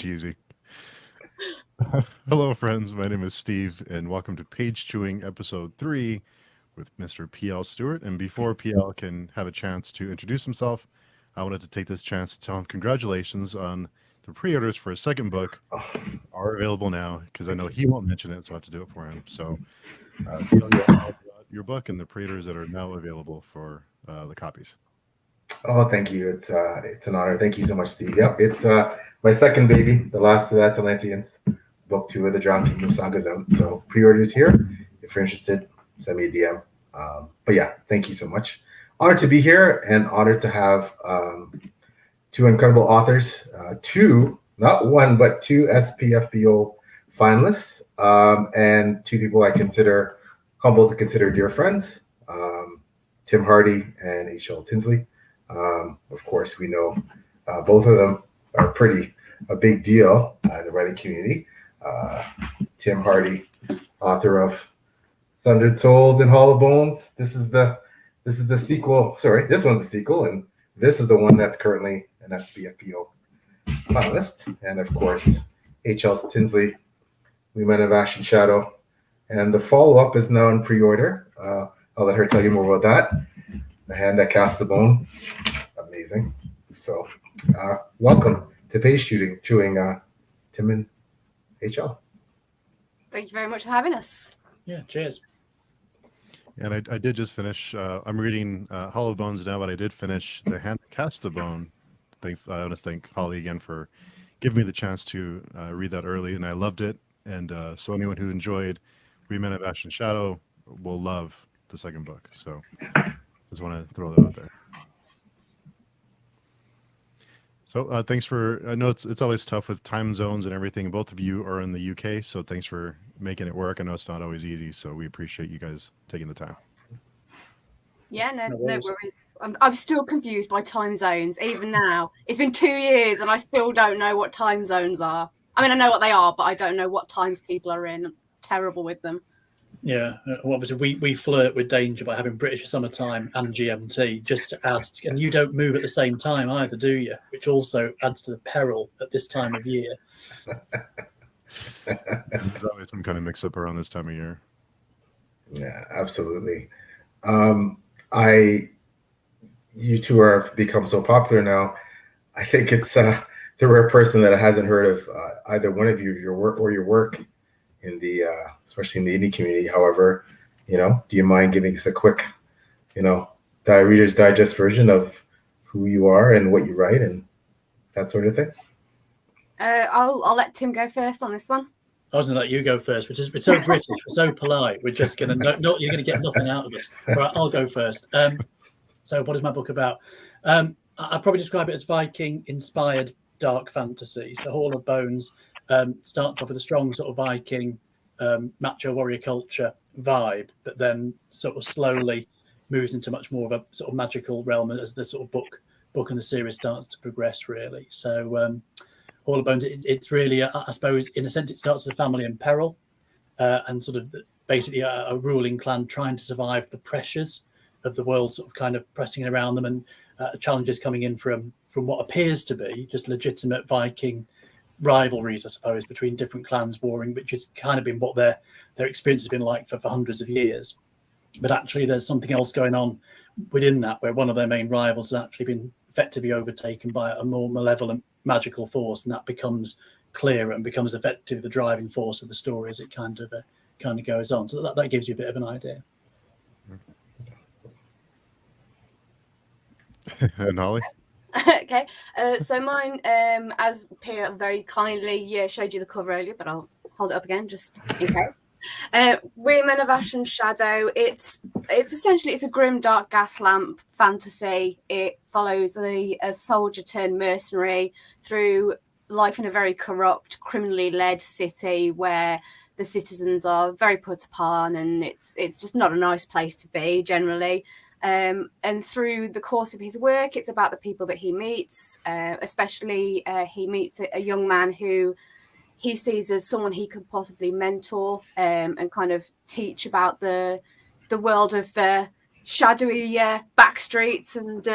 easy. Hello, friends. My name is Steve, and welcome to Page Chewing Episode 3 with Mr. P.L. Stuart. And before P.L. can have a chance to introduce himself, I wanted to take this chance to tell him congratulations on the pre-orders for his second book are available now, because I know he won't mention it, so I have to do it for him. So, tell you all about your book and the pre-orders that are now available for the copies. Oh, thank you. It's an honor. Thank you so much, Steve. Yep, it's my second baby, the last of the Atlanteans. Book 2 of the Drowned Kingdom saga's out. So pre-orders here. If you're interested, send me a DM. But yeah, thank you so much. Honored to be here and honored to have two incredible authors, two, not one, but two SPFBO finalists, and two people I consider humble to consider dear friends, Tim Hardie and Hl Tinsley. Of course, we know both of them are a big deal in the writing community. Tim Hardie, author of Sundered Souls and Hollow Bones. This is the sequel. Sorry, this one's a sequel, and this is the one that's currently an SPFBO finalist. And of course, Hl Tinsley, We Men of Ashen Shadow, and the follow-up is now in pre-order. I'll let her tell you more about that. The Hand That Cast the Bone, amazing. So, welcome to Page Chewing, Tim and HL. Thank you very much for having us. Yeah, cheers. And I did just finish. I'm reading Hollow Bones now, but I did finish The Hand That Cast the Bone. I want to thank Holly again for giving me the chance to read that early, and I loved it. And so anyone who enjoyed We Men of Ashen Shadow will love the second book. So just want to throw that out there. So thanks for, I know it's always tough with time zones and everything. Both of you are in the UK, so thanks for making it work. I know it's not always easy, so we appreciate you guys taking the time. Yeah, no worries. I'm still confused by time zones, even now. It's been 2 years and I still don't know what time zones are. I mean, I know what they are, but I don't know what times people are in. I'm terrible with them. Yeah, obviously we flirt with danger by having British Summertime and GMT just to add, and you don't move at the same time either, do you? Which also adds to the peril at this time of year. There's always some kind of mix-up around this time of year. Yeah, absolutely. You two have become so popular now. I think it's the rare person that hasn't heard of either one of you, your work in the especially in the indie community. However, do you mind giving us a quick, Reader's Digest version of who you are and what you write and that sort of thing? I'll let Tim go first on this one. I was going to let you go first, which is we're so British, we're so polite. We're just going to you're going to get nothing out of us. All right, I'll go first. So, what is my book about? I'd probably describe it as Viking-inspired dark fantasy. So, Hall of Bones starts off with a strong sort of Viking macho warrior culture vibe, but then sort of slowly moves into much more of a sort of magical realm as the sort of book and the series starts to progress, really. So Hall of Bones, it's really, I suppose, in a sense, it starts as a family in peril and sort of basically a ruling clan trying to survive the pressures of the world sort of kind of pressing around them, and challenges coming in from what appears to be just legitimate Viking rivalries, I suppose, between different clans warring, which has kind of been what their experience has been like for hundreds of years. But actually there's something else going on within that, where one of their main rivals has actually been effectively overtaken by a more malevolent magical force, and that becomes clearer and becomes effectively the driving force of the story as it kind of goes on. So that gives you a bit of an idea. And Holly? Okay, so mine, as Pierre very kindly showed you the cover earlier, but I'll hold it up again just in case. Women of Ashen Shadow. It's essentially a grim, dark gas lamp fantasy. It follows a soldier turned mercenary through life in a very corrupt, criminally led city where the citizens are very put upon, and it's just not a nice place to be generally. And through the course of his work, it's about the people that he meets, especially he meets a young man who he sees as someone he could possibly mentor and kind of teach about the world of shadowy back streets and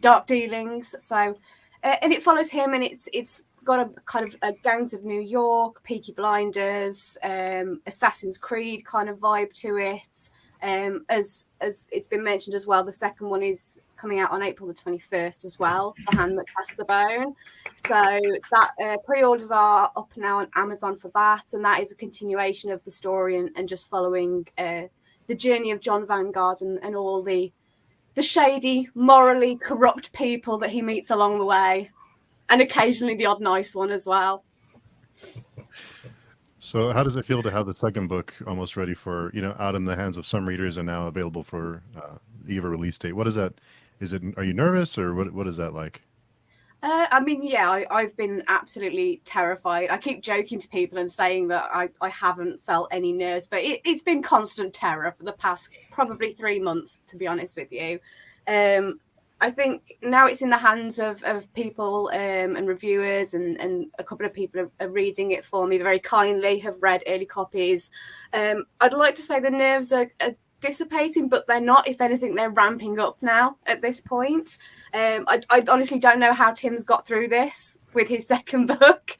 dark dealings. So, and it follows him, and it's got a kind of a Gangs of New York, Peaky Blinders, Assassin's Creed kind of vibe to it. As it's been mentioned as well, the second one is coming out on April the 21st as well, The Hand That Cast the Bone. So that pre-orders are up now on Amazon for that, and that is a continuation of the story and just following the journey of John Vanguard and all the shady, morally corrupt people that he meets along the way, and occasionally the odd nice one as well. So how does it feel to have the second book almost ready for, out in the hands of some readers and now available for either release date? What is that? Are you nervous, or what is that like? I mean, yeah, I've been absolutely terrified. I keep joking to people and saying that I haven't felt any nerves, but it's been constant terror for the past probably 3 months, to be honest with you. I think now it's in the hands of people and reviewers, and a couple of people are reading it for me very kindly, have read early copies. I'd like to say the nerves are dissipating, but they're not. If anything, they're ramping up now at this point. I honestly don't know how Tim's got through this with his second book.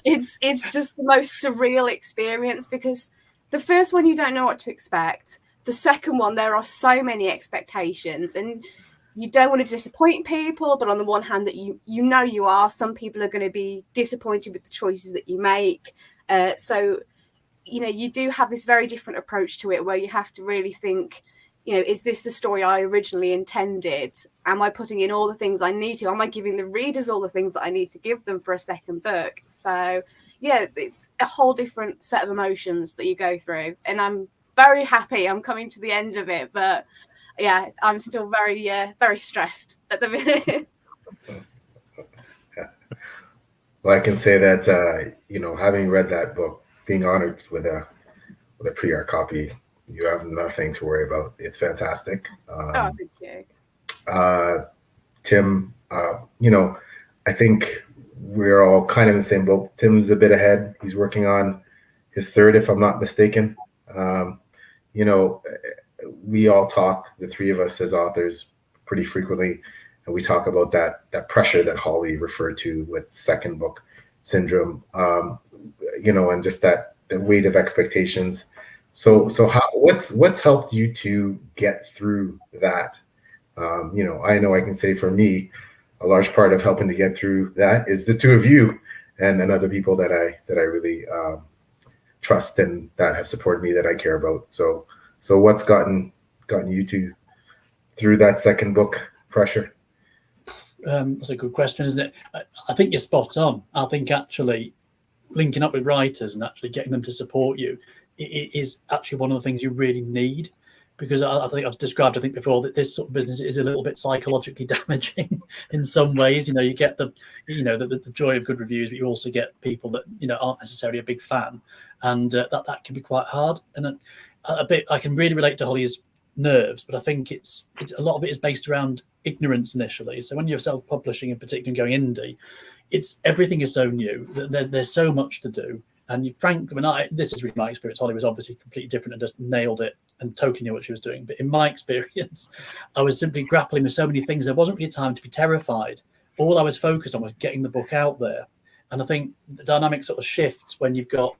It's just the most surreal experience, because the first one you don't know what to expect. The second one, there are so many expectations, and you don't want to disappoint people, but on the one hand, that you are. Some people are going to be disappointed with the choices that you make. So you do have this very different approach to it, where you have to really think, is this the story I originally intended? Am I putting in all the things I need to? Am I giving the readers all the things that I need to give them for a second book? So, yeah, it's a whole different set of emotions that you go through. And I'm very happy I'm coming to the end of it. But, yeah, I'm still very, very stressed at the minute. Well, I can say that, having read that book, being honored with a pre-art copy, you have nothing to worry about. It's fantastic. Thank you. Tim, I think we're all kind of in the same boat. Tim's a bit ahead. He's working on his third, if I'm not mistaken. We all talk, the three of us as authors, pretty frequently, and we talk about that pressure that Holly referred to with second book syndrome, and just that the weight of expectations. So what's helped you to get through that? I know I can say for me, a large part of helping to get through that is the two of you and other people that I really trust and that have supported me, that I care about. So what's gotten you through that second book pressure? That's a good question, isn't it? I think you're spot on. I think actually linking up with writers and actually getting them to support you is actually one of the things you really need, because I think I've described, before, that this sort of business is a little bit psychologically damaging in some ways. You get the joy of good reviews, but you also get people that aren't necessarily a big fan, and that can be quite hard. And a bit, I can really relate to Holly's nerves, but I think it's a lot of it is based around ignorance initially. So when you're self-publishing, in particular, and going indie, everything is so new. There's so much to do. And frankly, this is really my experience. Holly was obviously completely different and just nailed it and totally knew what she was doing. But in my experience, I was simply grappling with so many things. There wasn't really time to be terrified. All I was focused on was getting the book out there. And I think the dynamic sort of shifts when you've got,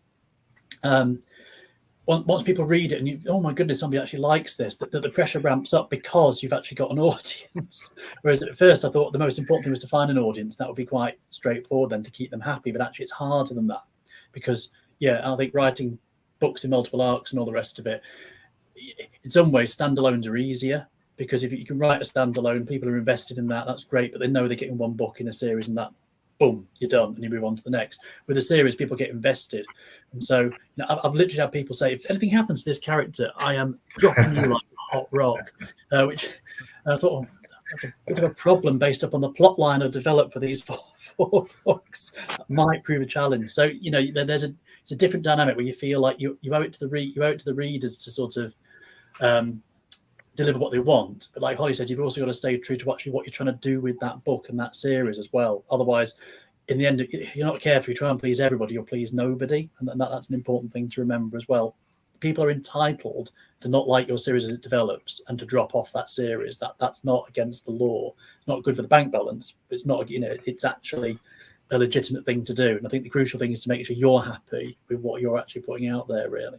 once people read it and oh my goodness, somebody actually likes this, that the pressure ramps up because you've actually got an audience. Whereas at first I thought the most important thing was to find an audience. That would be quite straightforward then, to keep them happy. But actually it's harder than that. Because, I think writing books in multiple arcs and all the rest of it, in some ways, standalones are easier, because if you can write a standalone, people are invested in that, that's great, but they know they're getting one book in a series and that, boom, you're done, and you move on to the next. With a series, people get invested. And so I've literally had people say, if anything happens to this character, I am dropping you like a hot rock, which I thought, that's a bit of a problem based upon the plot line I've developed for these four books. That might prove a challenge. So it's a different dynamic where you feel like you owe it to the readers to sort of deliver what they want. But like Holly said, you've also got to stay true to actually what you're trying to do with that book and that series as well. Otherwise, in the end, if you're not careful, you try and please everybody, you'll please nobody, and that's an important thing to remember as well. People are entitled to not like your series as it develops and to drop off that series. That's not against the law. It's not good for the bank balance. It's not, it's actually a legitimate thing to do. And I think the crucial thing is to make sure you're happy with what you're actually putting out there, really.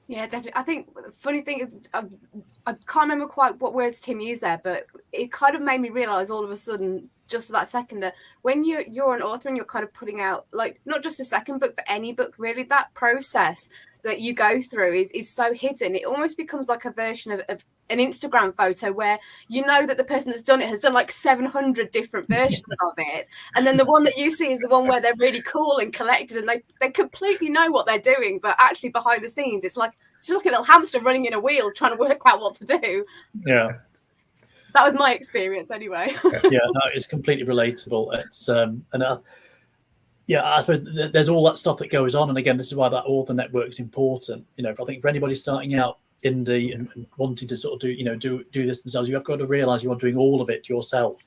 Yeah, definitely. I think the funny thing is, I can't remember quite what words Tim used there, but it kind of made me realise all of a sudden, just for that second, that when you're an author and you're kind of putting out, like, not just a second book, but any book, really, that process that you go through is so hidden. It almost becomes like a version of an Instagram photo where you know that the person that's done it has done like 700 different versions of it. And then the one that you see is the one where they're really cool and collected and they completely know what they're doing. But actually behind the scenes, it's like a little hamster running in a wheel trying to work out what to do. Yeah. That was my experience anyway. Yeah, no, it's completely relatable. It's yeah, I suppose there's all that stuff that goes on, and again, this is why that author network is important. You know, I think for anybody starting out indie and wanting to sort of do this themselves, you've got to realise you are doing all of it yourself,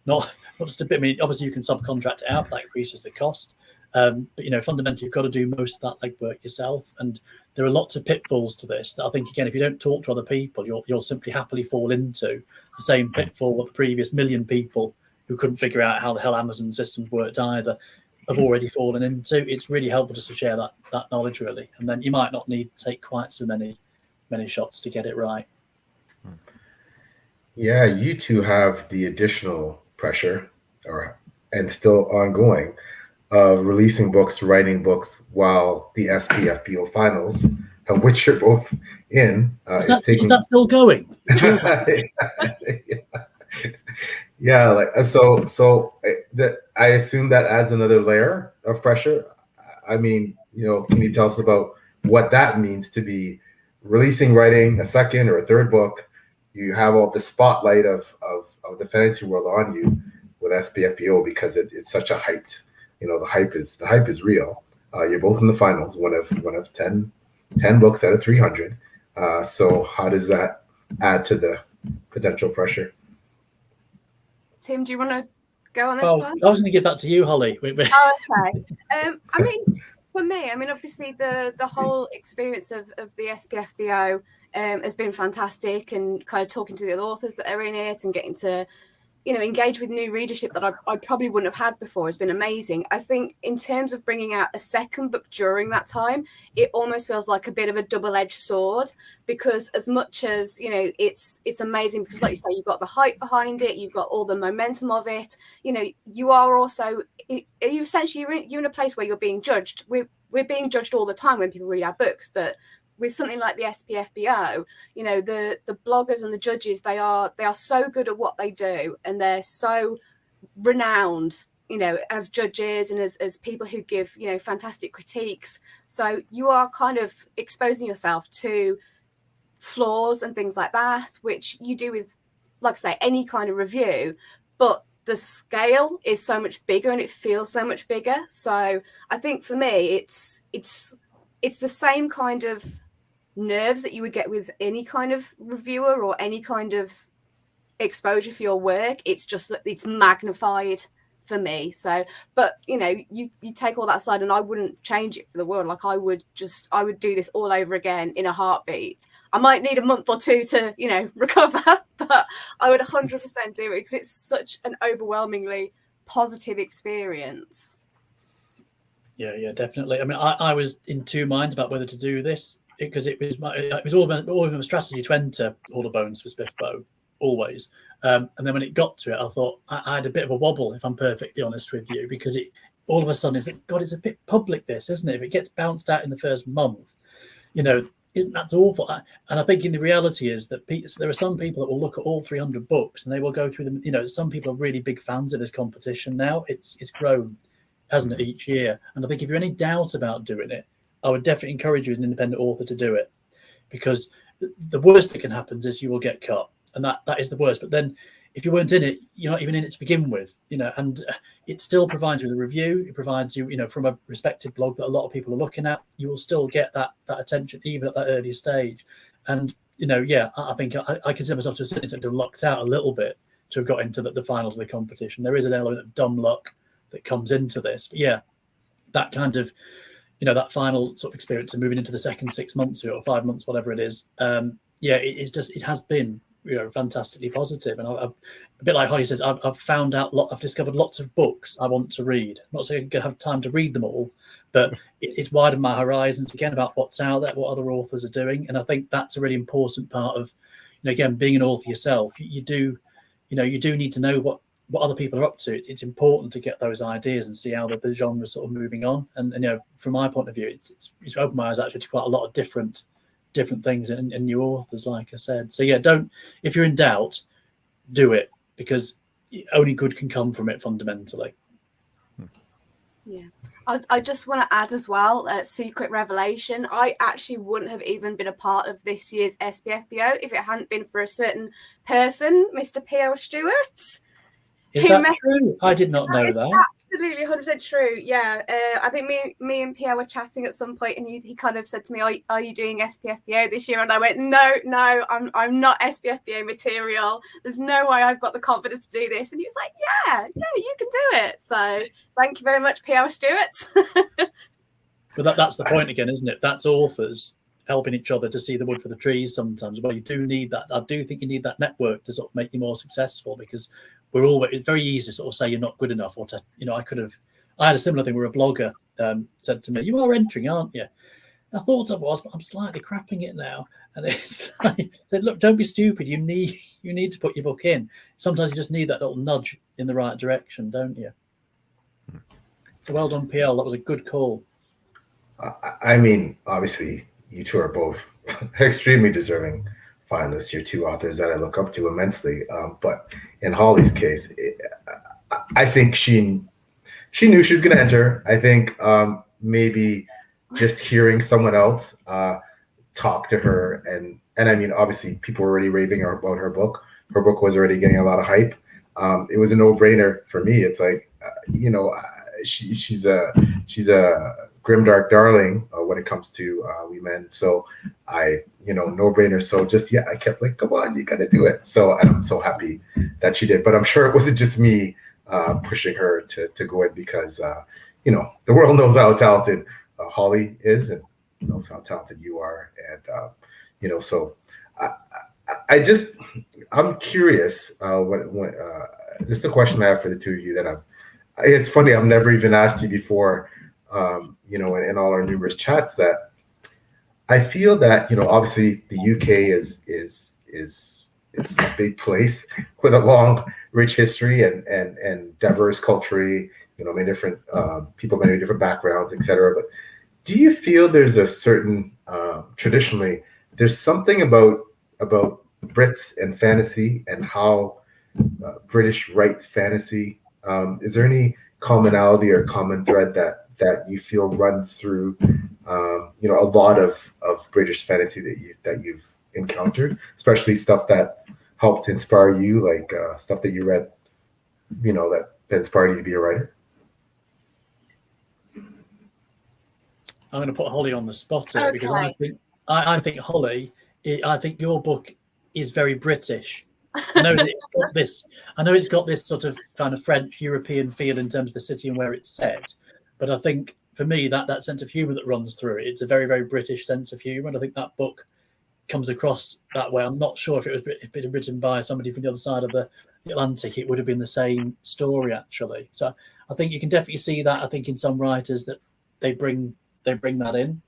not just a bit. I mean, obviously you can subcontract it out, that increases the cost, but you know, fundamentally you've got to do most of that legwork yourself. And there are lots of pitfalls to this that I think, again, if you don't talk to other people, you'll simply happily fall into the same pitfall that the previous million people who couldn't figure out how the hell Amazon systems worked either have already fallen into. It's really helpful just to share that knowledge, really, and then you might not need to take quite so many shots to get it right. Yeah, you two have the additional pressure, and still ongoing, of releasing books, writing books, while the SPFBO finals, of which you're both in, is that still going? Yeah, like so that I assume that adds another layer of pressure. I mean, you know, can you tell us about what that means to be releasing, writing a second or a third book? You have all the spotlight of the fantasy world on you with SPFBO because it's such a hyped. You know, the hype is real. You're both in the finals, one of 10 books out of 300. So how does that add to the potential pressure? Tim, do you want to go on this one? one? I was going to give that to you, Holly. Oh, okay. I mean, for me, obviously the whole experience of the SPFBO has been fantastic, and kind of talking to the other authors that are in it and getting to, you know, engage with new readership that I probably wouldn't have had before has been amazing. I think in terms of bringing out a second book during that time, it almost feels like a bit of a double-edged sword, because as much as, you know, it's amazing because, like you say, you've got the hype behind it, you've got all the momentum of it, you know, you are also, you're in a place where you're being judged. We're being judged all the time when people read our books, but with something like the SPFBO, you know, the bloggers and the judges, they are so good at what they do, and they're so renowned, you know, as judges and as people who give, you know, fantastic critiques. So you are kind of exposing yourself to flaws and things like that, which you do with, like I say, any kind of review, but the scale is so much bigger and it feels so much bigger. So I think for me, it's the same kind of nerves that you would get with any kind of reviewer or any kind of exposure for your work. It's just that it's magnified for me. So, but you know, you take all that aside, and I wouldn't change it for the world. Like I would do this all over again in a heartbeat. I might need a month or two to, you know, recover, but I would 100% do it because it's such an overwhelmingly positive experience. Yeah, definitely. I mean, I was in two minds about whether to do this, because it was always a strategy to enter all the bones for SPFBO, always. And then when it got to it, I thought I had a bit of a wobble, if I'm perfectly honest with you, because it all of a sudden is like, God, it's a bit public, this, isn't it? If it gets bounced out in the first month, you know, that's awful. And I think in the reality is that there are some people that will look at all 300 books and they will go through them. You know, some people are really big fans of this competition now. It's grown, hasn't it, each year? And I think if you're any doubt about doing it, I would definitely encourage you as an independent author to do it, because the worst that can happen is you will get cut, and that is the worst. But then if you weren't in it, you're not even in it to begin with, you know, and it still provides you with a review. It provides you, you know, from a respected blog that a lot of people are looking at, you will still get that attention even at that early stage. And, you know, yeah, I think I consider myself to a certain extent to have lucked out a little bit to have got into the finals of the competition. There is an element of dumb luck that comes into this, but yeah, that kind of, you know, that final sort of experience and moving into the second 6 months or 5 months, whatever it is. Yeah, it has been fantastically positive. And I've, a bit like Holly says, I've found out I've discovered lots of books I want to read. I'm not saying I'm going to have time to read them all, but it's widened my horizons again about what's out there, what other authors are doing. And I think that's a really important part of, again, being an author yourself. You do need to know what other people are up to. It's important to get those ideas and see how the genre is sort of moving on. And from my point of view, it's opened my eyes actually to quite a lot of different things and new authors, like I said. So yeah, if you're in doubt, do it, because only good can come from it fundamentally. Yeah. I just want to add as well, secret revelation. I actually wouldn't have even been a part of this year's SPFBO if it hadn't been for a certain person, Mr. P.L. Stuart. Is that true? I did not know that. Absolutely 100% true. Yeah. I think me and Pierre were chatting at some point, and he kind of said to me, are you doing SPFBO this year? And I went, no, I'm not SPFBO material. There's no way I've got the confidence to do this. And he was like, yeah, you can do it. So thank you very much, P.L. Stuart. But that's the point again, isn't it? That's authors helping each other to see the wood for the trees sometimes. Well, you do need that. I do think you need that network to sort of make you more successful, because it's very easy to sort of say you're not good enough, or to, I had a similar thing where a blogger said to me, you are entering, aren't you? I thought I was, but I'm slightly crapping it now. And it's like, look, don't be stupid. You need to put your book in. Sometimes you just need that little nudge in the right direction, don't you? So well done, PL. That was a good call. I mean, obviously, you two are both extremely deserving finalists. You're two authors that I look up to immensely. But in Holly's case, I think she knew she was going to enter. I think maybe just hearing someone else talk to her, and I mean, obviously, people were already raving about her book. Her book was already getting a lot of hype. It was a no-brainer for me. It's like, she's a grimdark darling when it comes to we men. So no-brainer. So I kept like, come on, you got to do it. So I'm so happy that she did. But I'm sure it wasn't just me pushing her to go in, because the world knows how talented Holly is, and knows how talented you are, and so I'm curious. This is a question I have for the two of you that it's funny, I've never even asked you before, in all our numerous chats, that I feel that, obviously the UK is a big place with a long, rich history and diverse culture, many different people, many different backgrounds, etc. But do you feel there's a certain, traditionally, there's something about Brits and fantasy and how British write fantasy? Is there any commonality or common thread that you feel runs through a lot of British fantasy that you've encountered, especially stuff that helped inspire you, like stuff that you read, that inspired you to be a writer? I'm going to put Holly on the spot here, because I think Holly, I think your book is very British. I know that it's got this sort of kind of French European feel in terms of the city and where it's set, but I think for me that sense of humour that runs through it's a very, very British sense of humour, and I think that book comes across that way. I'm not sure if it was written by somebody from the other side of the Atlantic, it would have been the same story actually. So I think you can definitely see that. I think in some writers that they bring that in.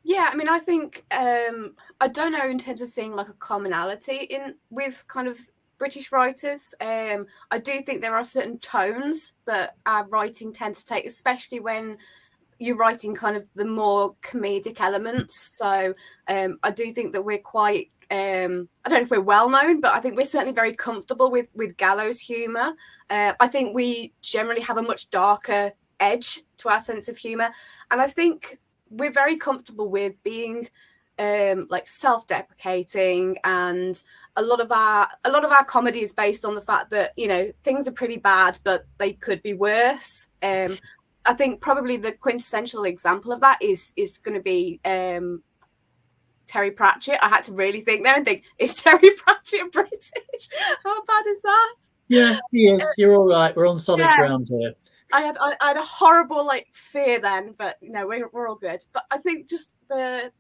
Yeah, I mean, I think I don't know in terms of seeing like a commonality with kind of British writers. I do think there are certain tones that our writing tends to take, especially when you're writing kind of the more comedic elements. So I do think that we're quite, I don't know if we're well known, but I think we're certainly very comfortable with gallows humour. I think we generally have a much darker edge to our sense of humour, and I think we're very comfortable with being like self-deprecating, and a lot of our comedy is based on the fact that things are pretty bad, but they could be worse. I think probably the quintessential example of that is going to be Terry Pratchett. I had to really think there and think, is Terry Pratchett British? How bad is that? Yeah, he is. You're all right. We're on solid ground here. I had a horrible fear then, but no, we're all good. But I think just the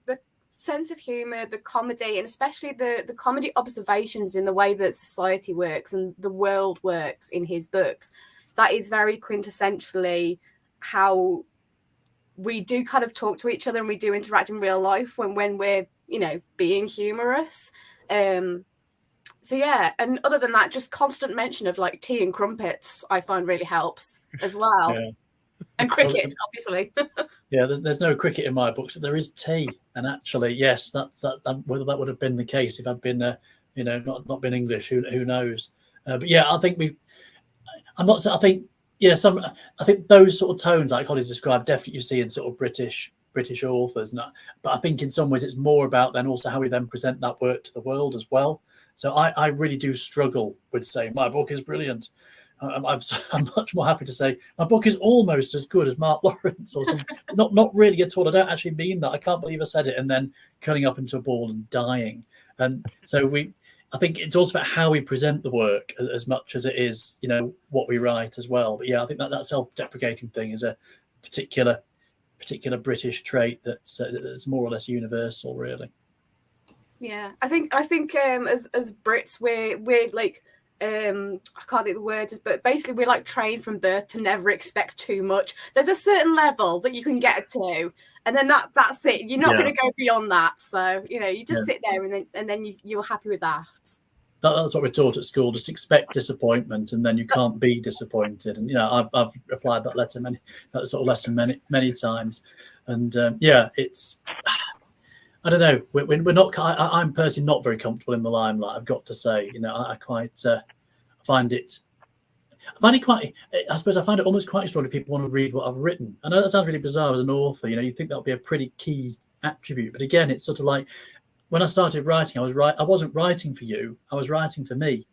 sense of humor, the comedy, and especially the comedy observations in the way that society works and the world works in his books, that is very quintessentially how we do kind of talk to each other and we do interact in real life when we're, you know, being humorous. So yeah, and other than that, just constant mention of like tea and crumpets I find really helps as well. Yeah. And cricket, obviously. Yeah, there's no cricket in my books. There is tea, and actually, yes, whether that would have been the case if I'd been, you know, not been English. Who knows? But yeah, I think I think yeah, I think those sort of tones, like Holly's described, definitely you see in sort of British authors. But I think in some ways it's more about then also how we then present that work to the world as well. So I really do struggle with saying my book is brilliant. I'm much more happy to say my book is almost as good as Mark Lawrence or something. not really at all. I don't actually mean that. I can't believe I said it and then curling up into a ball and dying. And so I think it's also about how we present the work as much as it is, you know, what we write as well. But yeah, I think that self-deprecating thing is a particular British trait that's more or less universal, really. Yeah, I think as Brits we're like I can't think of the words, but basically we're like trained from birth to never expect too much. There's a certain level that you can get to, and then that's it. You're not going to go beyond that. So you know, you just sit there and then you're happy with that. That's what we're taught at school. Just expect disappointment, and then you can't be disappointed. And you know, I've applied that sort of lesson many times, and yeah, it's. I don't know. We're not. I'm personally not very comfortable in the limelight. I've got to say, you know, I quite find it quite. I suppose I find it almost quite extraordinary. People want to read what I've written. I know that sounds really bizarre as an author. You know, you think that would be a pretty key attribute, but again, it's sort of like when I started writing, I wasn't writing for you. I was writing for me,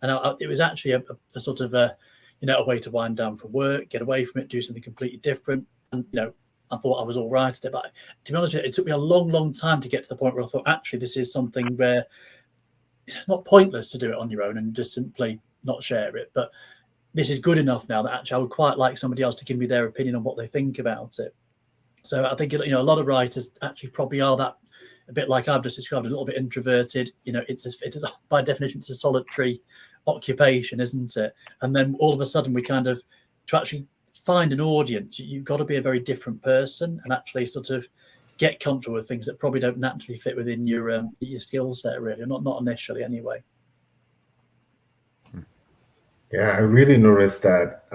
and it was actually a sort of a way to wind down from work, get away from it, do something completely different, and you know. I thought I was all right at it, but to be honest with you, it took me a long, long time to get to the point where I thought, actually, this is something where it's not pointless to do it on your own and just simply not share it. But this is good enough now that actually I would quite like somebody else to give me their opinion on what they think about it. So I think, you know, a lot of writers actually probably are that a bit like I've just described, a little bit introverted. You know, it's by definition, it's a solitary occupation, isn't it? And then all of a sudden we kind of, to actually find an audience, you've got to be a very different person and actually sort of get comfortable with things that probably don't naturally fit within your skill set, really, not initially anyway. Yeah, I really noticed that,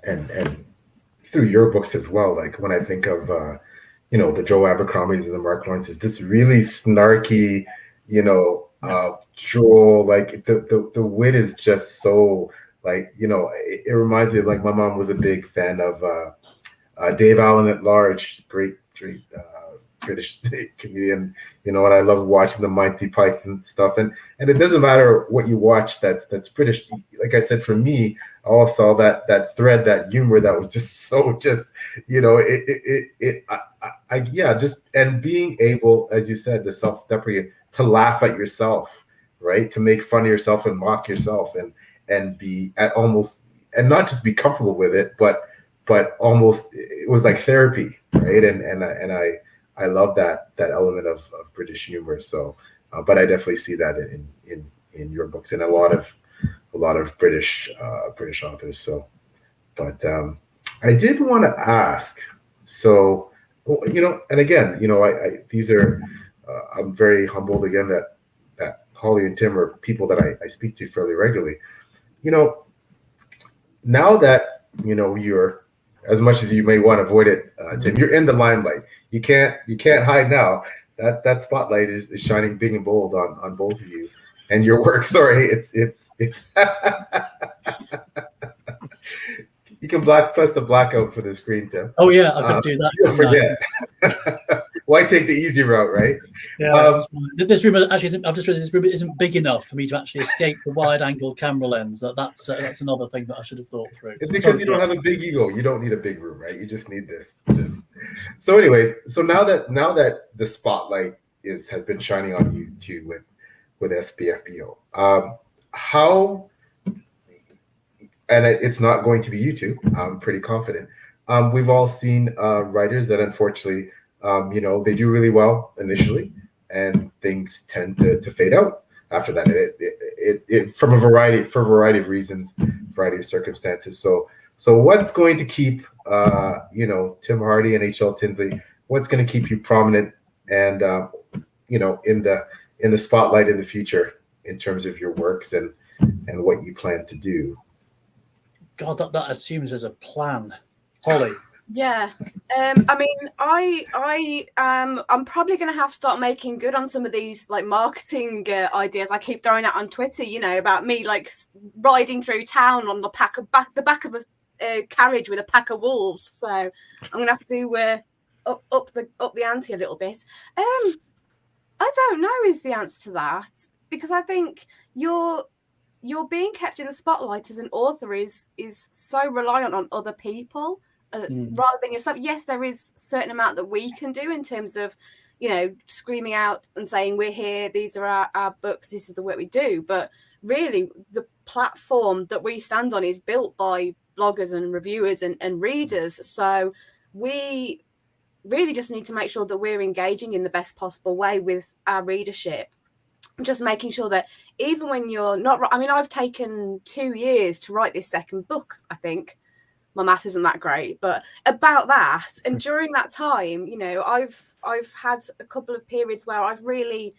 and through your books as well. Like when I think of you know, the Joe Abercrombies and the Mark Lawrences, this really snarky, you know, Joel, like the wit is just so. Like, you know, it reminds me of, like, my mom was a big fan of Dave Allen at Large, great British comedian, you know, and I love watching the Monty Python stuff. And it doesn't matter what you watch that's British. Like I said, for me, I always saw that thread, that humor that was just so you know, and being able, as you said, the self-deprecate, to laugh at yourself, right? To make fun of yourself and mock yourself and be at almost, and not just be comfortable with it, but almost, it was like therapy, right? And I love that element of British humor. So, but I definitely see that in your books and a lot of British authors. So, but I did want to ask. So, you know, and again, you know, these are I'm very humbled again that Holly and Tim are people that I speak to fairly regularly. You know, now that, you know, you're, as much as you may want to avoid it, Tim, you're in the limelight. You can't hide now. That spotlight is shining big and bold on both of you and your work. Sorry, it's you can press the blackout for the screen, Tim. Oh yeah, I could do that. You'll forget. Why take the easy route, right? Yeah. This room actually I've just realized this room isn't big enough for me to actually escape the wide-angle camera lens. That's another thing that I should have thought through. It's because you don't have a big ego. You don't need a big room, right? You just need this. So, anyways, so now that the spotlight has been shining on you too with SPFBO, how? And it's not going to be you two. I'm pretty confident. We've all seen writers that unfortunately, you know, they do really well initially, and things tend to fade out after that. It from a variety of reasons, variety of circumstances. So what's going to keep Tim Hardie and Hl Tinsley? What's going to keep you prominent and in the spotlight in the future in terms of your works and what you plan to do? God, that assumes there's a plan. Holly. Yeah. I mean, I'm probably going to have to start making good on some of these like marketing ideas I keep throwing out on Twitter, about me like riding through town on the back of a carriage with a pack of wolves. So I'm going to have to up the ante a little bit. I don't know is the answer to that, because I think you're being kept in the spotlight as an author is so reliant on other people. Rather than yourself. Yes, there is a certain amount that we can do in terms of, screaming out and saying we're here, these are our books, this is the work we do. But really, the platform that we stand on is built by bloggers and reviewers and readers. So we really just need to make sure that we're engaging in the best possible way with our readership. Just making sure that even when you're not, I mean, I've taken 2 years to write this second book, I think. My math isn't that great, but about that. And during that time, I've had a couple of periods where I've really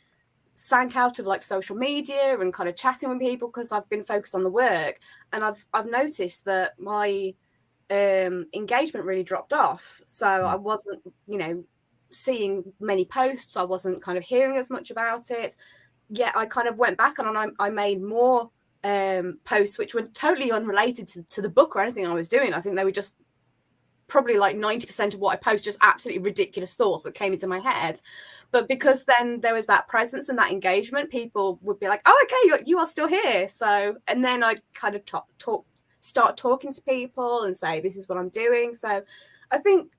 sank out of like social media and kind of chatting with people because I've been focused on the work. And I've noticed that my engagement really dropped off. So I wasn't, seeing many posts. I wasn't kind of hearing as much about it. Yet I kind of went back and I made more posts which were totally unrelated to the book or anything I was doing. I think they were just probably like 90% of what I post, just absolutely ridiculous thoughts that came into my head. But because then there was that presence and that engagement, people would be like, oh, okay, you are still here. So, and then I'd kind of start talking to people and say, this is what I'm doing. So I think,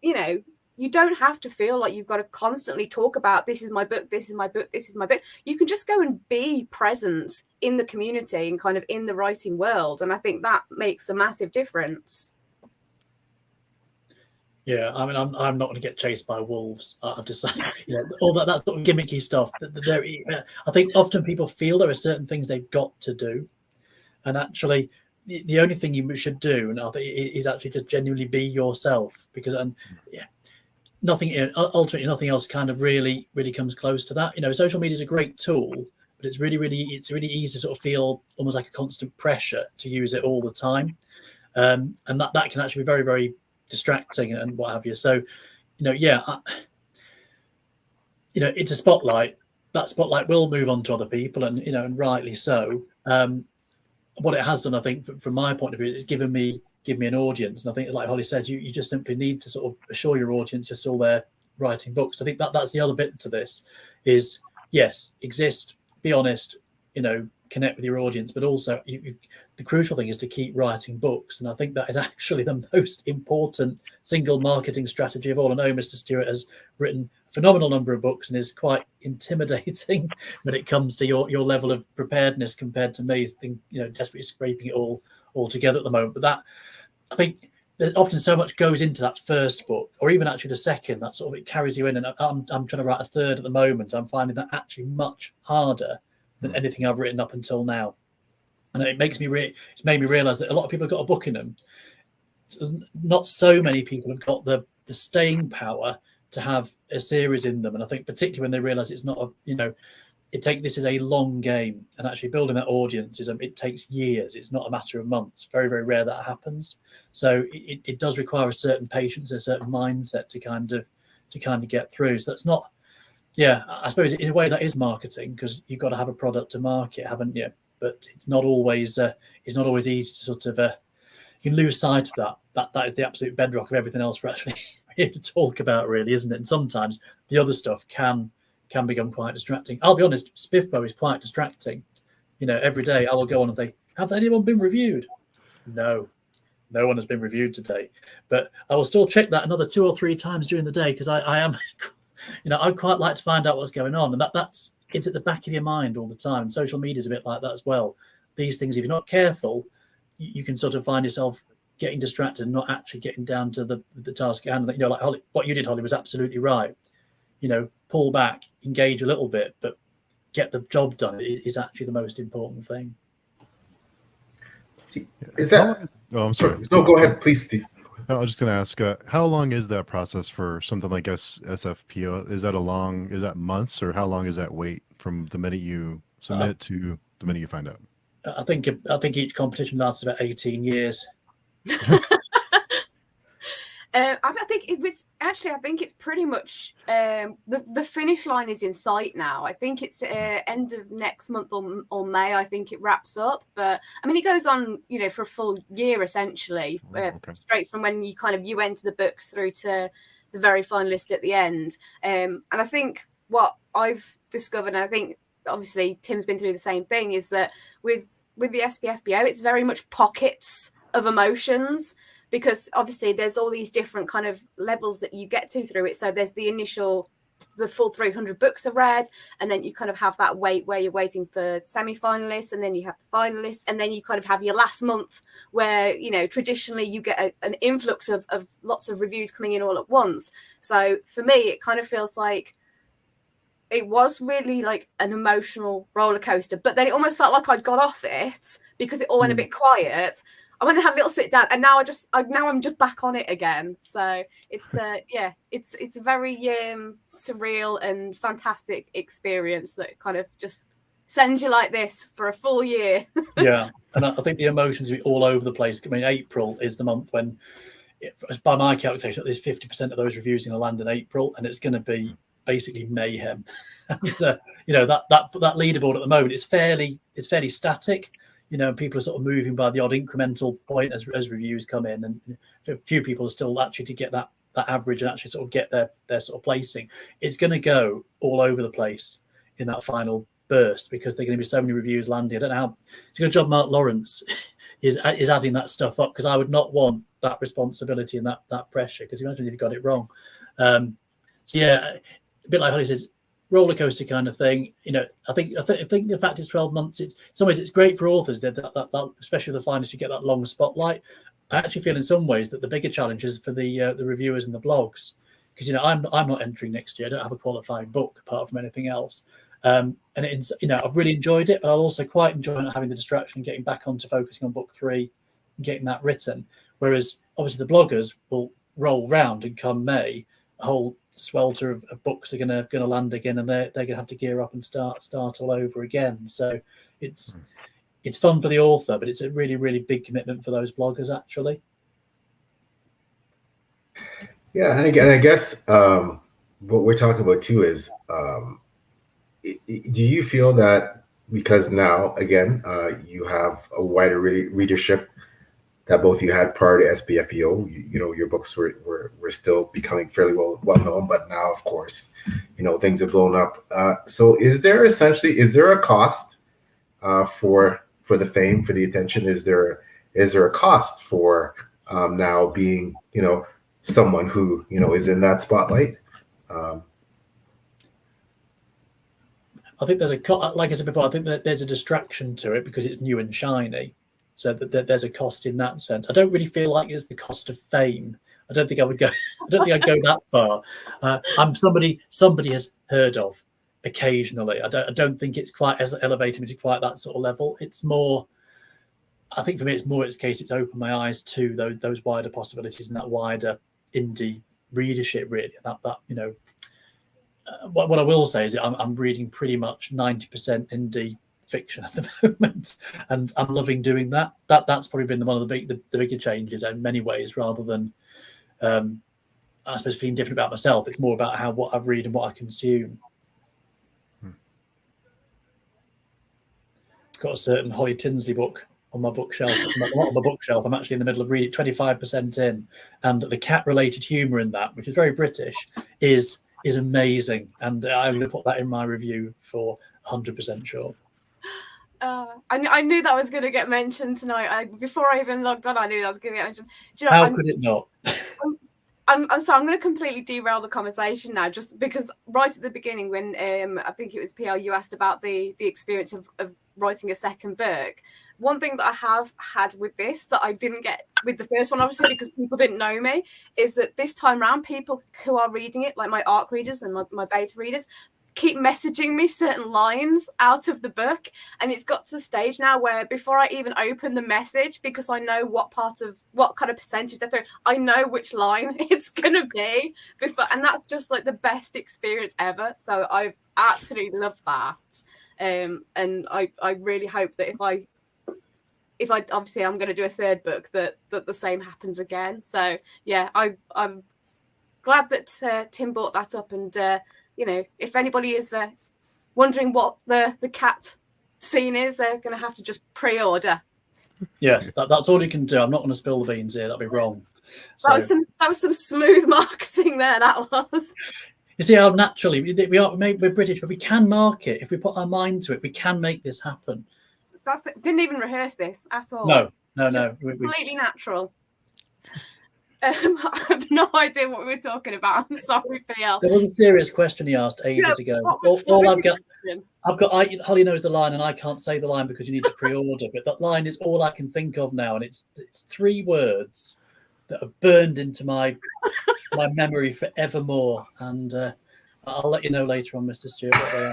you don't have to feel like you've got to constantly talk about this is my book, this is my book, this is my book. You can just go and be present in the community and kind of in the writing world. And I think that makes a massive difference. Yeah, I mean, I'm not going to get chased by wolves. I've just said, all that sort of gimmicky stuff. I think often people feel there are certain things they've got to do. And actually, the only thing you should do, and I think, is actually just genuinely be yourself. Because, ultimately nothing else kind of really comes close to that. Social media is a great tool, but it's really easy to sort of feel almost like a constant pressure to use it all the time, and that can actually be very, very distracting and what have you. So it's a spotlight. That spotlight will move on to other people, and rightly so. What it has done, I think, from my point of view, is give me an audience. And I think, like Holly says, you just simply need to sort of assure your audience you're still there writing books. I think that's the other bit to this is, yes, exist, be honest, connect with your audience, but also the crucial thing is to keep writing books. And I think that is actually the most important single marketing strategy of all. I know Mr. Stuart has written a phenomenal number of books and is quite intimidating when it comes to your level of preparedness compared to me, desperately scraping it all together at the moment. But that, I think, there's often so much goes into that first book, or even actually the second, that sort of it carries you in. And I'm trying to write a third at the moment. I'm finding that actually much harder than anything I've written up until now. And it makes me it's made me realise that a lot of people have got a book in them. Not so many people have got the staying power to have a series in them. And I think particularly when they realise it's not this is a long game, and actually building that audience it takes years. It's not a matter of months. Very, very rare that happens. So it does require a certain patience, a certain mindset to kind of get through. So that's not, I suppose in a way that is marketing, because you've got to have a product to market, haven't you? But it's not always easy to sort of you can lose sight of that is the absolute bedrock of everything else we're actually here to talk about, really, isn't it? And sometimes the other stuff can become quite distracting. I'll be honest, Spiffbo is quite distracting. Every day I will go on and think, has anyone been reviewed? No one has been reviewed today. But I will still check that another 2 or 3 times during the day, because I am, I'd quite like to find out what's going on. And it's at the back of your mind all the time. Social media is a bit like that as well. These things, if you're not careful, you can sort of find yourself getting distracted and not actually getting down to the task at hand. Like Holly, what you did, Holly, was absolutely right. pull back, engage a little bit, but get the job done is actually the most important thing. Is that? Oh, I'm sorry. No, go ahead, please, Steve. I was just going to ask, how long is that process for something like SFPO? Is that months, or how long is that wait from the minute you submit to the minute you find out? I think each competition lasts about 18 years. I think it was actually. I think it's pretty much the finish line is in sight now. I think it's end of next month or May. I think it wraps up. But I mean, it goes on, for a full year essentially, straight from when you enter the books through to the very finalist at the end. And I think what I've discovered, and I think obviously Tim's been through the same thing, is that with the SPFBO, it's very much pockets of emotions. Because obviously there's all these different kind of levels that you get to through it. So there's the full 300 books are read, and then you kind of have that wait where you're waiting for semi-finalists, and then you have the finalists, and then you kind of have your last month where, traditionally you get an influx of lots of reviews coming in all at once. So for me, it kind of feels like it was really like an emotional roller coaster, but then it almost felt like I'd got off it because it all went a bit quiet. I went and had a little sit down, and now I'm just back on it again. So it's it's a very surreal and fantastic experience that kind of just sends you like this for a full year. Yeah, and I think the emotions are all over the place. I mean, April is the month when, by my calculation, at least 50% of those reviews are going to land in April, and it's going to be basically mayhem. And, that leaderboard at the moment is fairly static. People are sort of moving by the odd incremental point as reviews come in, and a few people are still actually to get that average and actually sort of get their sort of placing. It's going to go all over the place in that final burst because there are going to be so many reviews landing. I don't know how it's a good job Mark Lawrence is adding that stuff up, because I would not want that responsibility and that pressure, because imagine if you got it wrong. So yeah, a bit like Holly says, roller coaster kind of thing. I think the fact it's 12 months. In some ways it's great for authors that especially the finalists, you get that long spotlight. I actually feel in some ways that the bigger challenge is for the reviewers and the blogs, because I'm not entering next year. I don't have a qualified book apart from anything else. And it's I've really enjoyed it, but I'll also quite enjoy not having the distraction and getting back onto focusing on book 3 and getting that written. Whereas obviously the bloggers will roll round, and come May, a whole swelter of books are going to land again, and they're going to have to gear up and start all over again. So it's fun for the author, but it's a really, really big commitment for those bloggers actually. Yeah, and I guess what we're talking about too is, do you feel that because now again you have a wider readership that both of you had prior to SPFBO, your books were still becoming fairly well known, but now of course, things have blown up. So is there a cost for the fame, for the attention? Is there a cost for now being someone who is in that spotlight? I think there's like I said before, I think that there's a distraction to it because it's new and shiny. So that there's a cost in that sense. I don't really feel like it's the cost of fame. I don't think I'd go that far. I'm somebody has heard of occasionally. I don't think it's quite as elevated me to quite that sort of level. It's more, I think for me, it's opened my eyes to those wider possibilities and that wider indie readership, really. What I will say is that I'm reading pretty much 90% indie fiction at the moment, and I'm loving doing that. That's probably been one of the bigger changes in many ways, rather than I suppose feeling different about myself. It's more about what I read and what I consume. Got a certain Holly Tinsley book on my bookshelf. Not on my bookshelf. I'm actually in the middle of reading 25% in, and the cat-related humour in that, which is very British, is amazing. And I'm going to put that in my review for 100% sure. I knew that was going to get mentioned tonight. Before I even logged on, I knew that was going to get mentioned. How could it not? I'm going to completely derail the conversation now, just because right at the beginning, when I think it was PL, you asked about the experience of writing a second book. one thing that I have had with this that I didn't get with the first one, obviously, because people didn't know me, is that this time round, people who are reading it, like my ARC readers and my beta readers, keep messaging me certain lines out of the book, and it's got to the stage now where before I even open the message, because I know what kind of percentage they're through, I know which line it's gonna be before, and that's just like the best experience ever. So I've absolutely loved that, and I really hope that if I obviously I'm going to do a third book that the same happens again. So yeah, I'm glad that Tim brought that up, and if anybody is wondering what the cat scene is, they're going to have to just pre-order. Yes, that's all you can do. I'm not going to spill the beans here. That'd be wrong. So, that was some smooth marketing there. That was. You see how naturally we're British, but we can market if we put our mind to it. We can make this happen. That's it. Didn't even rehearse this at all. No. Completely natural. I have no idea what we were talking about. I'm sorry, PL. There was a serious question he asked ages ago. I've got Holly knows the line, and I can't say the line because you need to pre-order. But that line is all I can think of now, and it's 3 words that are burned into my memory forevermore. And I'll let you know later on, Mr. Stuart, what they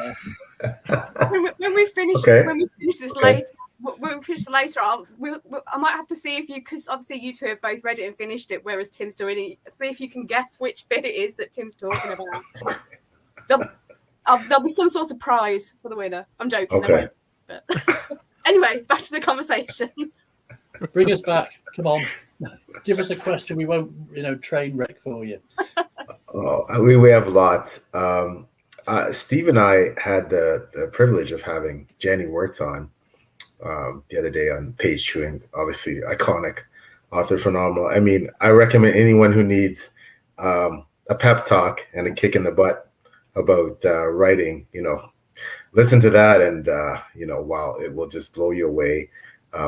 are. When we finish this later. When we finish later, I might have to see if you, because obviously you two have both read it and finished it, whereas Tim's still reading it. See if you can guess which bit it is that Tim's talking about. There'll be some sort of prize for the winner. I'm joking. Okay. But anyway, back to the conversation. Bring us back. Come on. Give us a question. We won't, train wreck for you. We have lots. Steve and I had the privilege of having Jenny Wirtz on the other day on PAGE CHEWING, obviously iconic author, phenomenal. I mean, I recommend anyone who needs a pep talk and a kick in the butt about writing, listen to that, and wow, it will just blow you away.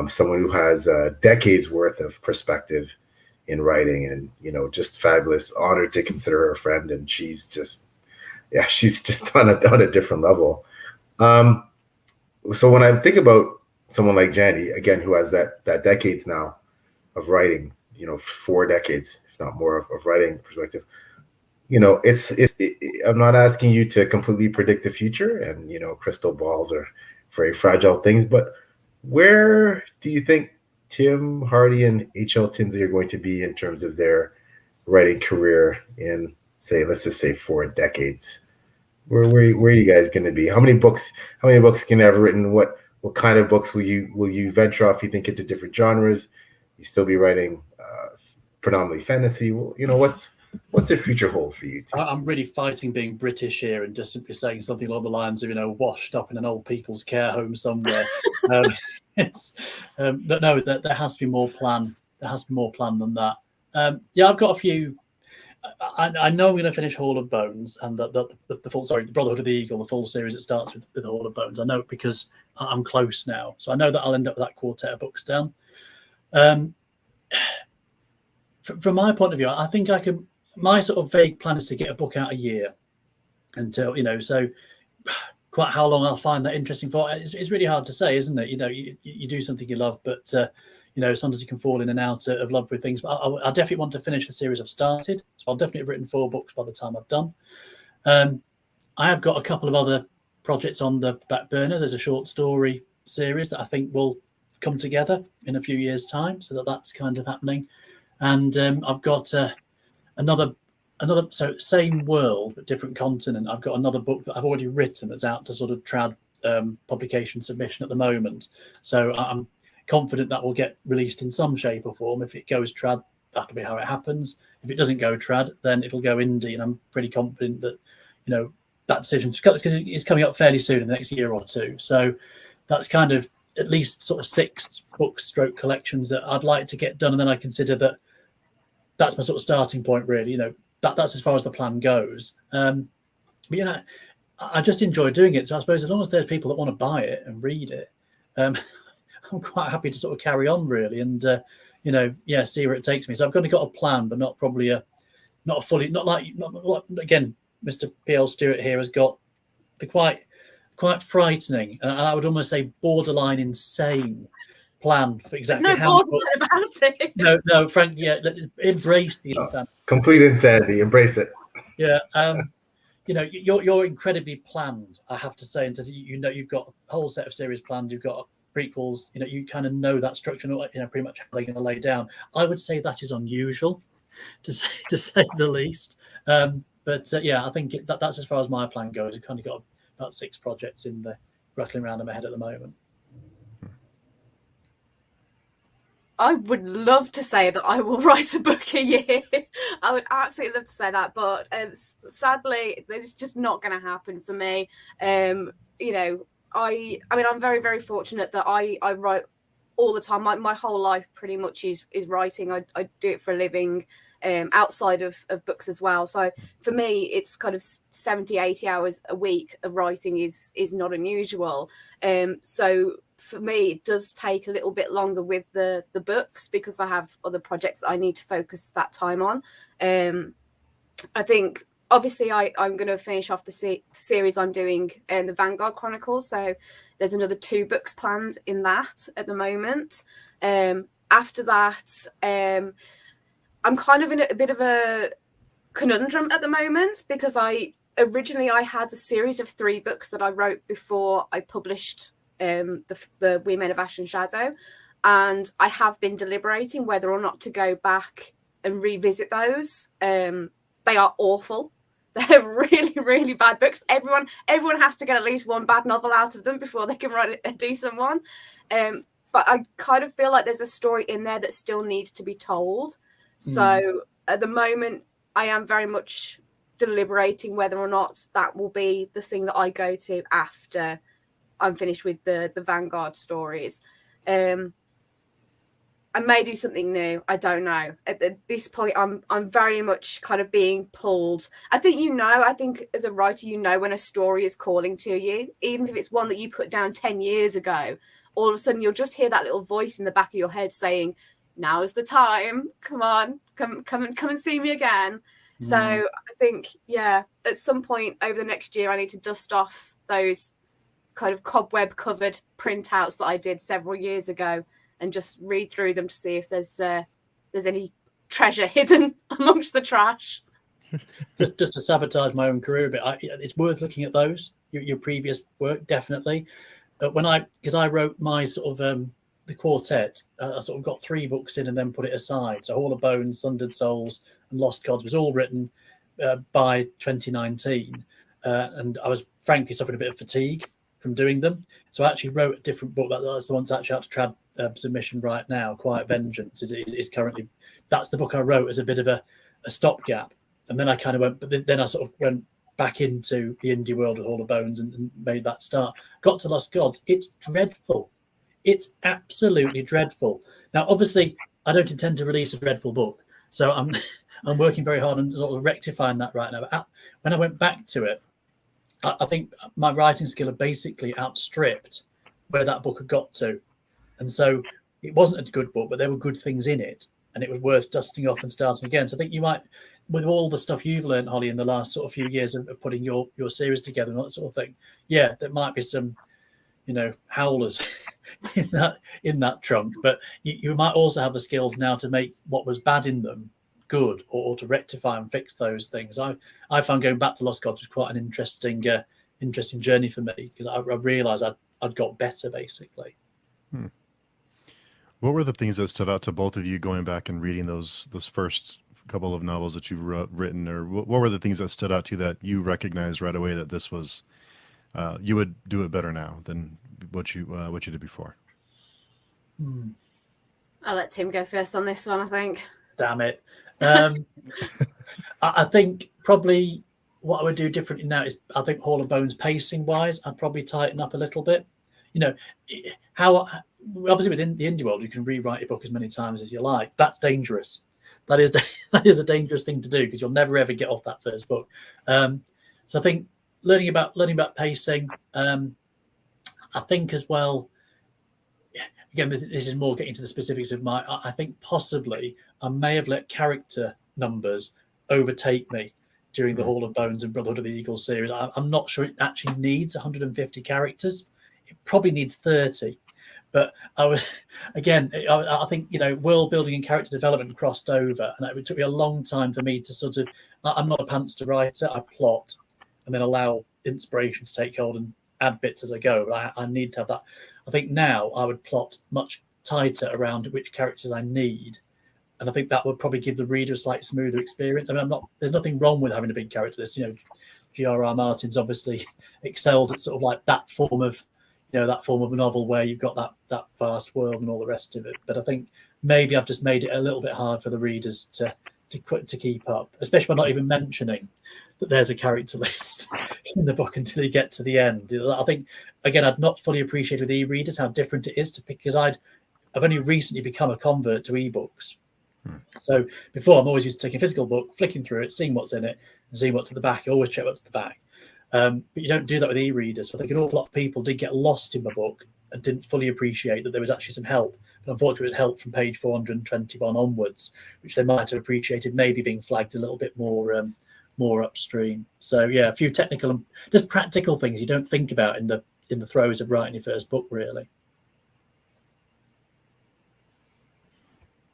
Someone who has decades worth of perspective in writing, and just fabulous. Honored to consider her a friend, and she's just on a different level. So when I think about someone like Jenny, again, who has that decades now of writing, 4 decades, if not more, of writing perspective, I'm not asking you to completely predict the future, and crystal balls are very fragile things, but where do you think Tim Hardie and Hl Tinsley are going to be in terms of their writing career in, let's just say 4 decades? Where are you guys going to be? How many books can you have written? What kind of books will you venture off, you think, into different genres? You still be writing predominantly fantasy? What's the future hold for you two? I'm really fighting being British here and just simply saying something along the lines of, washed up in an old people's care home somewhere. But no, there has to be more plan. There has to be more plan than that. I've got a few. I know I'm going to finish Hall of Bones and the Brotherhood of the Eagle, the full series that starts with Hall of Bones. I know it because I'm close now, so I know that I'll end up with that quartet of books done. From my point of view, I think I can. My sort of vague plan is to get a book out a year until so. Quite how long I'll find that interesting for it's really hard to say, isn't it? You do something you love, but sometimes you can fall in and out of love with things. But I definitely want to finish the series I've started, so I'll definitely have written 4 books by the time I've done. I have got a couple of other projects on the back burner. There's a short story series that I think will come together in a few years' time, so that's kind of happening. And I've got another, so same world but different continent. I've got another book that I've already written that's out to sort of trad publication submission at the moment. So I'm confident that will get released in some shape or form. If it goes trad, that'll be how it happens. If it doesn't go trad, then it'll go indie, and I'm pretty confident that that decision is coming up fairly soon in the next year or 2. So that's kind of at least sort of 6 book/stroke collections that I'd like to get done, and then I consider that that's my sort of starting point, really. That's as far as the plan goes. But I just enjoy doing it. So I suppose as long as there's people that want to buy it and read it, I'm quite happy to sort of carry on, really, and see where it takes me. So I've got a plan, but not again. Mr. P.L. Stuart here has got the quite frightening, and I would almost say borderline insane plan for There's exactly no how. borderline about it. No, Frank. Yeah, embrace the insanity. Complete insanity. Embrace it. Yeah. You know, you're incredibly planned, I have to say. And you know, you've got a whole set of series planned. You've got prequels. You know, you kind of know that structure. You know, pretty much how they're going to lay down. I would say that is unusual, to say the least. But yeah, I think that's as far as my plan goes. I've kind of got about 6 projects in the rattling around in my head at the moment. I would love to say that I will write a book a year. I would absolutely love to say that, but sadly, it's just not going to happen for me. You know, I mean, I'm very, very fortunate that I write all the time. My whole life pretty much is writing. I do it for a living, outside of books as well. So for me, it's kind of 70, 80 hours a week of writing is not unusual. So for me, it does take a little bit longer with the books because I have other projects that I need to focus that time on. I think obviously I'm going to finish off the series I'm doing in the Vanguard Chronicles. So there's another 2 books planned in that at the moment. After that, I'm kind of in a bit of a conundrum at the moment because originally I had a series of 3 books that I wrote before I published the We Men of Ashen Shadow, and I have been deliberating whether or not to go back and revisit those. They are awful. They're really, really bad books. Everyone has to get at least one bad novel out of them before they can write a decent one. But I kind of feel like there's a story in there that still needs to be told. So at the moment, I am very much deliberating whether or not that will be the thing that I go to after I'm finished with the Vanguard stories. I may do something new. I don't know. At this point, I'm very much kind of being pulled. I think as a writer, you know when a story is calling to you, even if it's one that you put down 10 years ago. All of a sudden, you'll just hear that little voice in the back of your head saying, "Now is the time. Come on, come and see me again." So I think, yeah, at some point over the next year, I need to dust off those kind of cobweb covered printouts that I did several years ago and just read through them to see if there's any treasure hidden amongst the trash. Just to sabotage my own career a bit, it's worth looking at those, your previous work, definitely. Because I wrote my sort of the quartet, I sort of got 3 books in and then put it aside. So Hall of Bones, Sundered Souls, and Lost Gods was all written by 2019, and I was frankly suffering a bit of fatigue from doing them. So I actually wrote a different book. That's the one that's actually out to trad submission right now. Quiet Vengeance is currently, that's the book I wrote as a bit of a stopgap. And then I kind of went, but then I sort of went back into the indie world with Hall of Bones and made that start. Got to Lost Gods. It's dreadful. It's absolutely dreadful. Now, obviously, I don't intend to release a dreadful book. So I'm working very hard on sort of rectifying that right now. But when I went back to it, I think my writing skill had basically outstripped where that book had got to. And so it wasn't a good book, but there were good things in it. And it was worth dusting off and starting again. So I think you might, with all the stuff you've learned, Holly, in the last sort of few years of putting your series together and that sort of thing, yeah, there might be some, howlers in that trunk. But you might also have the skills now to make what was bad in them good, or to rectify and fix those things. I found going back to Lost Gods was quite an interesting journey for me, because I realised I'd got better, basically. What were the things that stood out to both of you going back and reading those first couple of novels that you've written, or what were the things that stood out to you that you recognized right away that this was you would do it better now than what you did before? I'll let Tim go first on this one, I think. Damn it. I think probably what I would do differently now is, I think Hall of Bones pacing wise, I'd probably tighten up a little bit. How obviously within the indie world, you can rewrite your book as many times as you like. That's dangerous. That is a dangerous thing to do, because you'll never ever get off that first book. So I think learning about pacing. I think as well. Again, this is more getting to the specifics of I think possibly I may have let character numbers overtake me during the Hall of Bones and Brotherhood of the Eagle series. I'm not sure it actually needs 150 characters. It probably needs 30. But I was, again, I think, world building and character development crossed over, and it took me a long time for me to sort of, I'm not a pantser writer, I plot and then allow inspiration to take hold and add bits as I go. But I need to have that. I think now I would plot much tighter around which characters I need. And I think that would probably give the reader a slightly smoother experience. I mean, there's nothing wrong with having a big character list. G.R.R. Martin's obviously excelled at sort of like that form of a novel where you've got that vast world and all the rest of it. But I think maybe I've just made it a little bit hard for the readers to keep up, especially by not even mentioning that there's a character list in the book until you get to the end. I think, again, I'd not fully appreciated with e-readers how different it is to pick, because I've only recently become a convert to ebooks. So before, I'm always used to taking a physical book, flicking through it, seeing what's in it, and seeing what's at the back. I always check what's at the back. But you don't do that with e-readers. So I think an awful lot of people did get lost in my book and didn't fully appreciate that there was actually some help. But unfortunately, it was help from page 421 onwards, which they might have appreciated, maybe being flagged a little bit more upstream. So yeah, a few technical and just practical things you don't think about in the throes of writing your first book, really.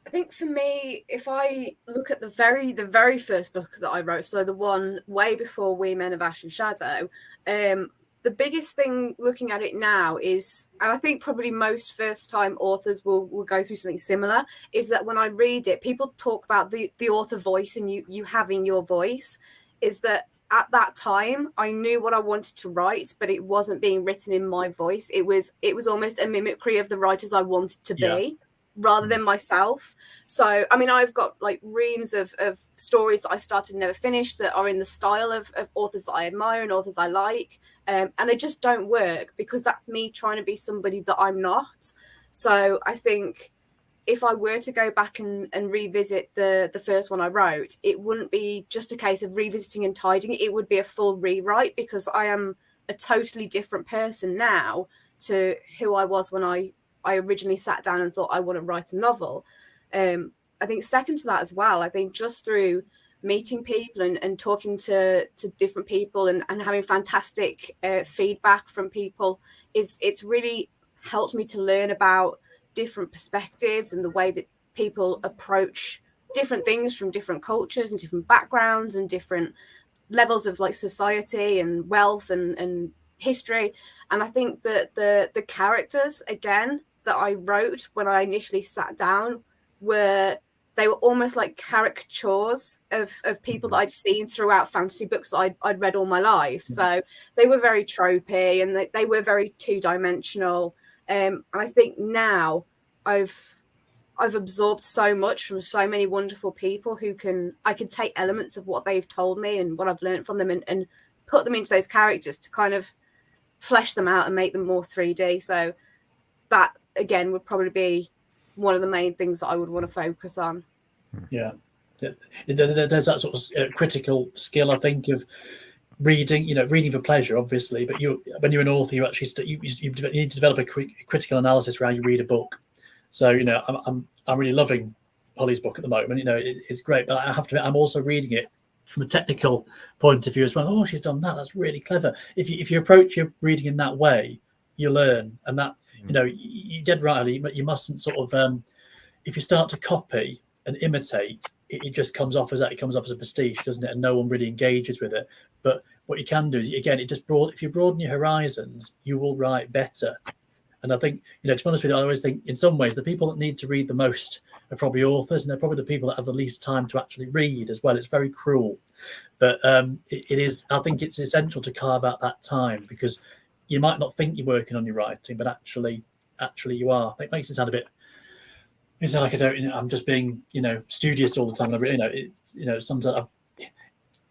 I think for me, if I look at the very first book that I wrote, so the one way before We Men of Ashen Shadow, the biggest thing looking at it now is, and I think probably most first-time authors will go through something similar, is that when I read it, people talk about the author voice and you having your voice, is that at that time I knew what I wanted to write, but it wasn't being written in my voice. It was almost a mimicry of the writers I wanted to be. Rather than myself. So, I mean, I've got like reams of stories that I started and never finished that are in the style of authors that I admire and authors I like. And they just don't work because that's me trying to be somebody that I'm not. So I think if I were to go back and revisit the first one I wrote, it wouldn't be just a case of revisiting and tidying it. It would be a full rewrite because I am a totally different person now to who I was when I originally sat down and thought I want to write a novel. I think second to that as well, I think just through meeting people and talking to different people and having fantastic feedback from people, it's really helped me to learn about different perspectives and the way that people approach different things from different cultures and different backgrounds and different levels of like society and wealth and history. And I think that the characters, again, that I wrote when I initially sat down were almost like caricatures of people that I'd seen throughout fantasy books that I'd read all my life. So they were very tropey and they were very two-dimensional. And I think now I've absorbed so much from so many wonderful people I can take elements of what they've told me and what I've learned from them and put them into those characters to kind of flesh them out and make them more 3D. So that, again, would probably be one of the main things that I would want to focus on. Yeah. There's that sort of critical skill, I think, of reading, reading for pleasure, obviously, but when you're an author, you actually you need to develop a critical analysis around how you read a book. So, I'm really loving Holly's book at the moment. It's great, but I have to admit, I'm also reading it from a technical point of view as well. Oh, she's done that. That's really clever. If you approach your reading in that way, you learn, and that you dead right, Holly, you mustn't sort of if you start to copy and imitate, it just comes off as that. It comes off as a pastiche, doesn't it? And no one really engages with it. But what you can do is, again, if you broaden your horizons, you will write better. And I think, to be honest with you, I always think in some ways the people that need to read the most are probably authors, and they're probably the people that have the least time to actually read as well. It's very cruel, but it is. I think it's essential to carve out that time because you might not think you're working on your writing, but actually you are. It makes it sound a bit. It's like I'm just being, studious all the time. Sometimes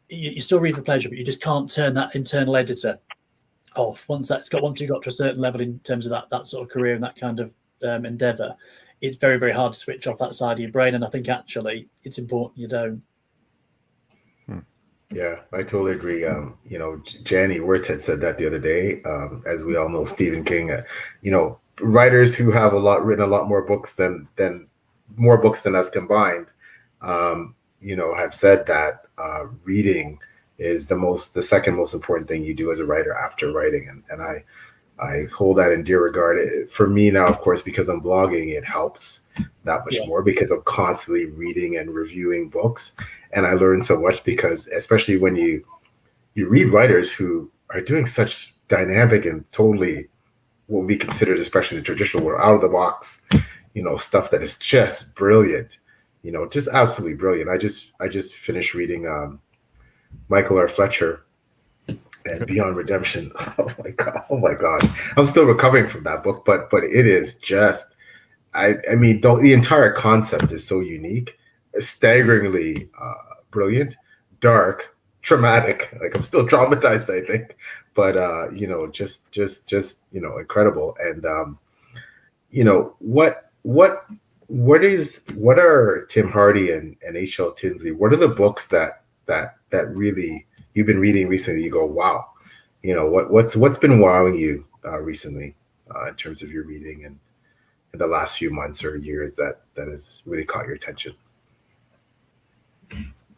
you still read for pleasure, but you just can't turn that internal editor off. Once you've got to a certain level in terms of that sort of career and that kind of endeavor, it's very, very hard to switch off that side of your brain. And I think actually it's important you don't. Yeah, I totally agree. Jenny Wirtz had said that the other day. As we all know, Stephen King, writers who have written a lot more books than us combined, have said that reading is the second most important thing you do as a writer after writing. And I hold that in dear regard. For me now, of course, because I'm blogging, it helps that much more because I'm constantly reading and reviewing books. And I learn so much because, especially when you read writers who are doing such dynamic and totally what we considered, especially in the traditional world, out of the box, stuff that is just brilliant, just absolutely brilliant. I just finished reading Michael R. Fletcher and Beyond Redemption. Oh my God. I'm still recovering from that book, but it is just, I mean, the entire concept is so unique, staggeringly brilliant, dark, traumatic. Like I'm still traumatized, I think, but just incredible. And what are Tim Hardie and Hl Tinsley? What are the books that really you've been reading recently? You go, wow, what's been wowing you recently in terms of your reading and in the last few months or years that has really caught your attention?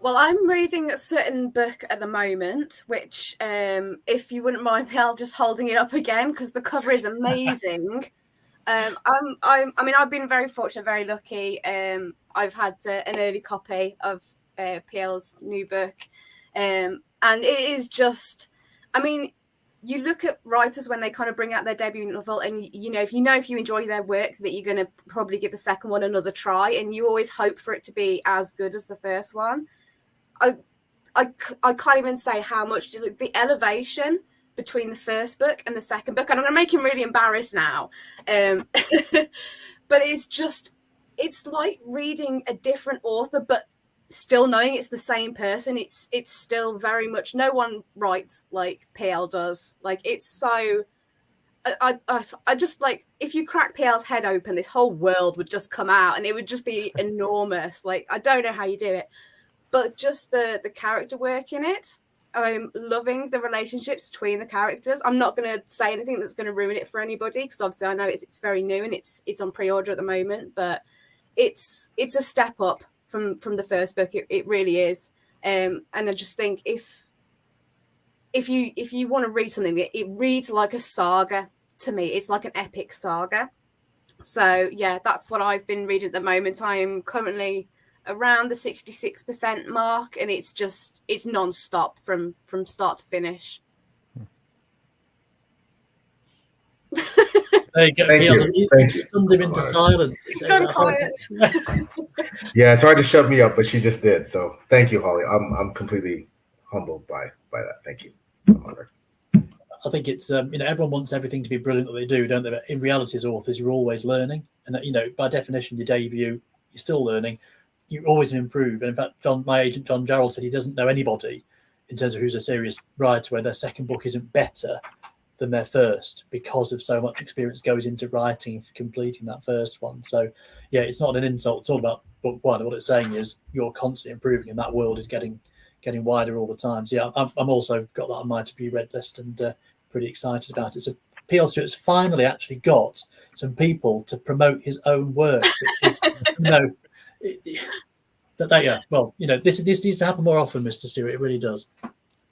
Well, I'm reading a certain book at the moment, which, if you wouldn't mind, PL, just holding it up again because the cover is amazing. I mean, I've been very fortunate, very lucky. I've had an early copy of PL's new book, and it is just, I mean, you look at writers when they kind of bring out their debut novel, and if you enjoy their work, that you're going to probably give the second one another try, and you always hope for it to be as good as the first one. I can't even say how much the elevation between the first book and the second book, and I'm going to make him really embarrassed now, but it's like reading a different author, but still knowing it's the same person. It's still very much, no one writes like PL does. Like, it's so, I just, like, if you crack PL's head open, this whole world would just come out and it would just be enormous. Like, I don't know how you do it, but just the character work in it. I'm loving the relationships between the characters. I'm not going to say anything that's going to ruin it for anybody, because obviously I know it's very new and it's on pre-order at the moment, but it's a step up from the first book. It really is. And I just think if you want to read something, it reads like a saga to me. It's like an epic saga. So yeah, that's what I've been reading at the moment. I am currently around the 66% mark, and it's non-stop from start to finish. There you go. Thank you. You stunned him into silence. He's gone quiet. Yeah, it's hard to shut me up, but she just did. So thank you, Holly. I'm completely humbled by that. Thank you. I'm honored. I think it's everyone wants everything to be brilliant that they do, don't they? But in reality, as authors, you're always learning, and by definition, your debut, you're still learning. You always improve. And in fact, my agent John Jarrell said he doesn't know anybody in terms of who's a serious writer where their second book isn't better than their first, because of so much experience goes into writing and completing that first one. So yeah, it's not an insult. It's all about book one. What it's saying is you're constantly improving, and that world is getting wider all the time. So yeah, I'm also got that on my to be read list, and pretty excited about it. So P.L. Stewart's finally actually got some people to promote his own work. This needs to happen more often, Mr. Stewart. It really does.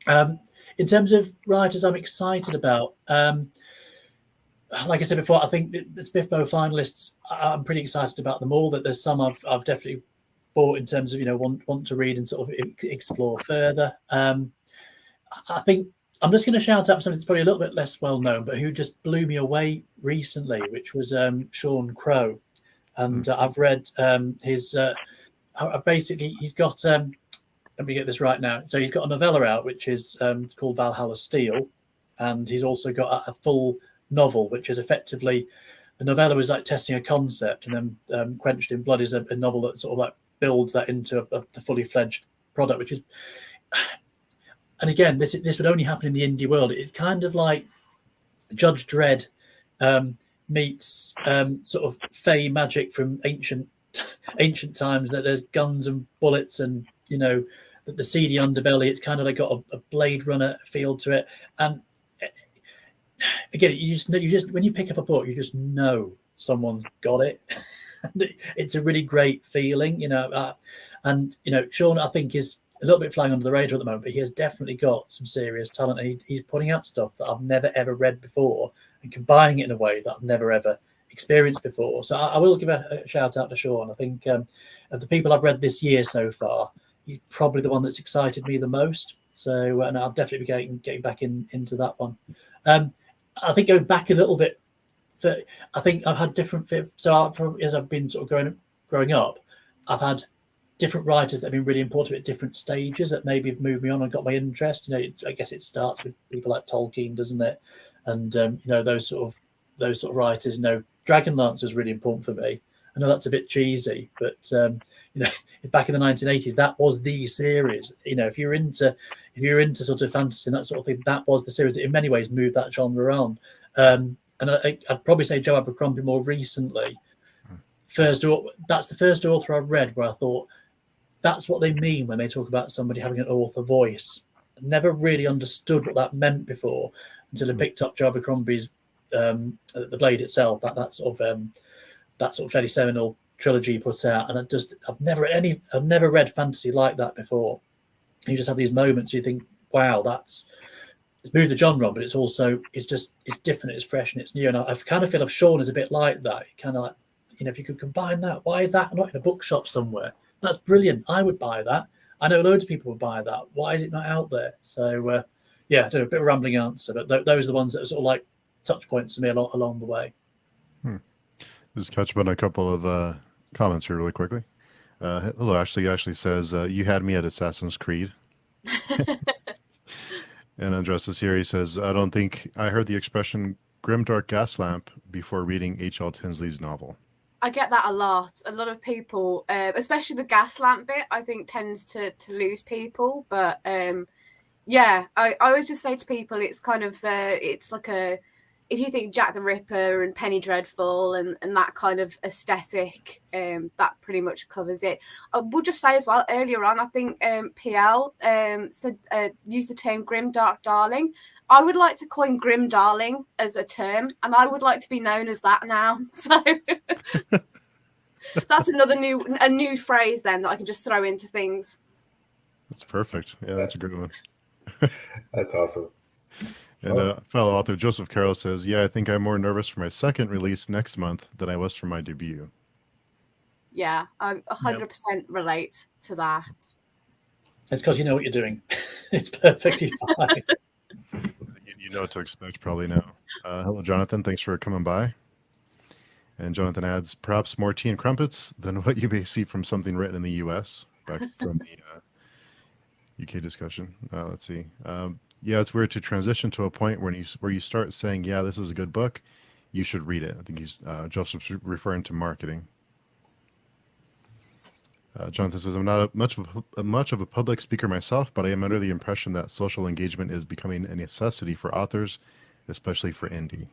In terms of writers I'm excited about, like I said before, I think the Smith Bow finalists, I'm pretty excited about them all. That there's some I've definitely bought in terms of want to read and sort of explore further. I think I'm just going to shout out something that's probably a little bit less well known, but who just blew me away recently, which was Sean Crowe, and I've read his. Basically, he's got. Let me get this right now. So he's got a novella out, which is called Valhalla Steel, and he's also got a full novel, which is effectively the novella was like testing a concept, and then Quenched in Blood is a novel that sort of like builds that into the fully fledged product, which is. And again, this would only happen in the indie world. It's kind of like Judge Dredd meets sort of fey magic from ancient times. That there's guns and bullets, and the seedy underbelly. It's kind of like got a Blade Runner feel to it. And again, you just when you pick up a book, you just know someone's got it. It's a really great feeling, and Sean, I think, is a little bit flying under the radar at the moment, but he has definitely got some serious talent, and he's putting out stuff that I've never ever read before, and combining it in a way that I've never ever experienced before. So I will give a shout out to Sean. I think of the people I've read this year so far, he's probably the one that's excited me the most. So and I'll definitely be getting back into that one. I think going back a little bit, I think I've had different. So as I've been sort of growing up, I've had different writers that have been really important at different stages that maybe have moved me on and got my interest. I guess it starts with people like Tolkien, doesn't it? And those sort of writers. Dragonlance was really important for me. I know that's a bit cheesy, but back in the 1980s, that was the series. If you're into sort of fantasy and that sort of thing, that was the series that in many ways moved that genre on. And I'd probably say Joe Abercrombie more recently. That's the first author I've read where I thought that's what they mean when they talk about somebody having an author voice. I never really understood what that meant before until I picked up Joe Abercrombie's The Blade itself. That sort of fairly seminal trilogy he put out, and I've never read fantasy like that before. You just have these moments you think, wow, it's moved the genre on, but it's different, it's fresh, and it's new. And I kind of feel like Sean is a bit like that. Kind of like, if you could combine that, why is that not in a bookshop somewhere? That's brilliant. I would buy that. I know loads of people would buy that. Why is it not out there? So I don't know, a bit of a rambling answer, but those are the ones that are sort of like touch points to me along the way. Just catch up on a couple of comments here really quickly. Hello, Ashley. Ashley says, you had me at Assassin's Creed. And Andres here, he says, I don't think I heard the expression grimdark gas lamp before reading H.L. Tinsley's novel. I get that a lot. A lot of people, especially the gas lamp bit, I think tends to lose people. But I always just say to people, it's kind of, it's like if you think Jack the Ripper and Penny Dreadful and that kind of aesthetic, that pretty much covers it. I would just say as well, earlier on, I think PL said use the term grim dark darling. I would like to coin grim darling as a term, and I would like to be known as that now. So that's a new phrase then that I can just throw into things. That's perfect. Yeah, that's a good one. That's awesome. And fellow author Joseph Carroll says, yeah, I think I'm more nervous for my second release next month than I was for my debut. Yeah, I 100% relate to that. It's because you know what you're doing. It's perfectly fine. You know what to expect probably now. Hello, Jonathan. Thanks for coming by. And Jonathan adds, perhaps more tea and crumpets than what you may see from something written in the U.S. back from the UK discussion. Let's see. Yeah, it's weird to transition to a point where you start saying, yeah, this is a good book, you should read it. I think Joseph's referring to marketing. Jonathan says, I'm not much of a public speaker myself, but I am under the impression that social engagement is becoming a necessity for authors, especially for indie.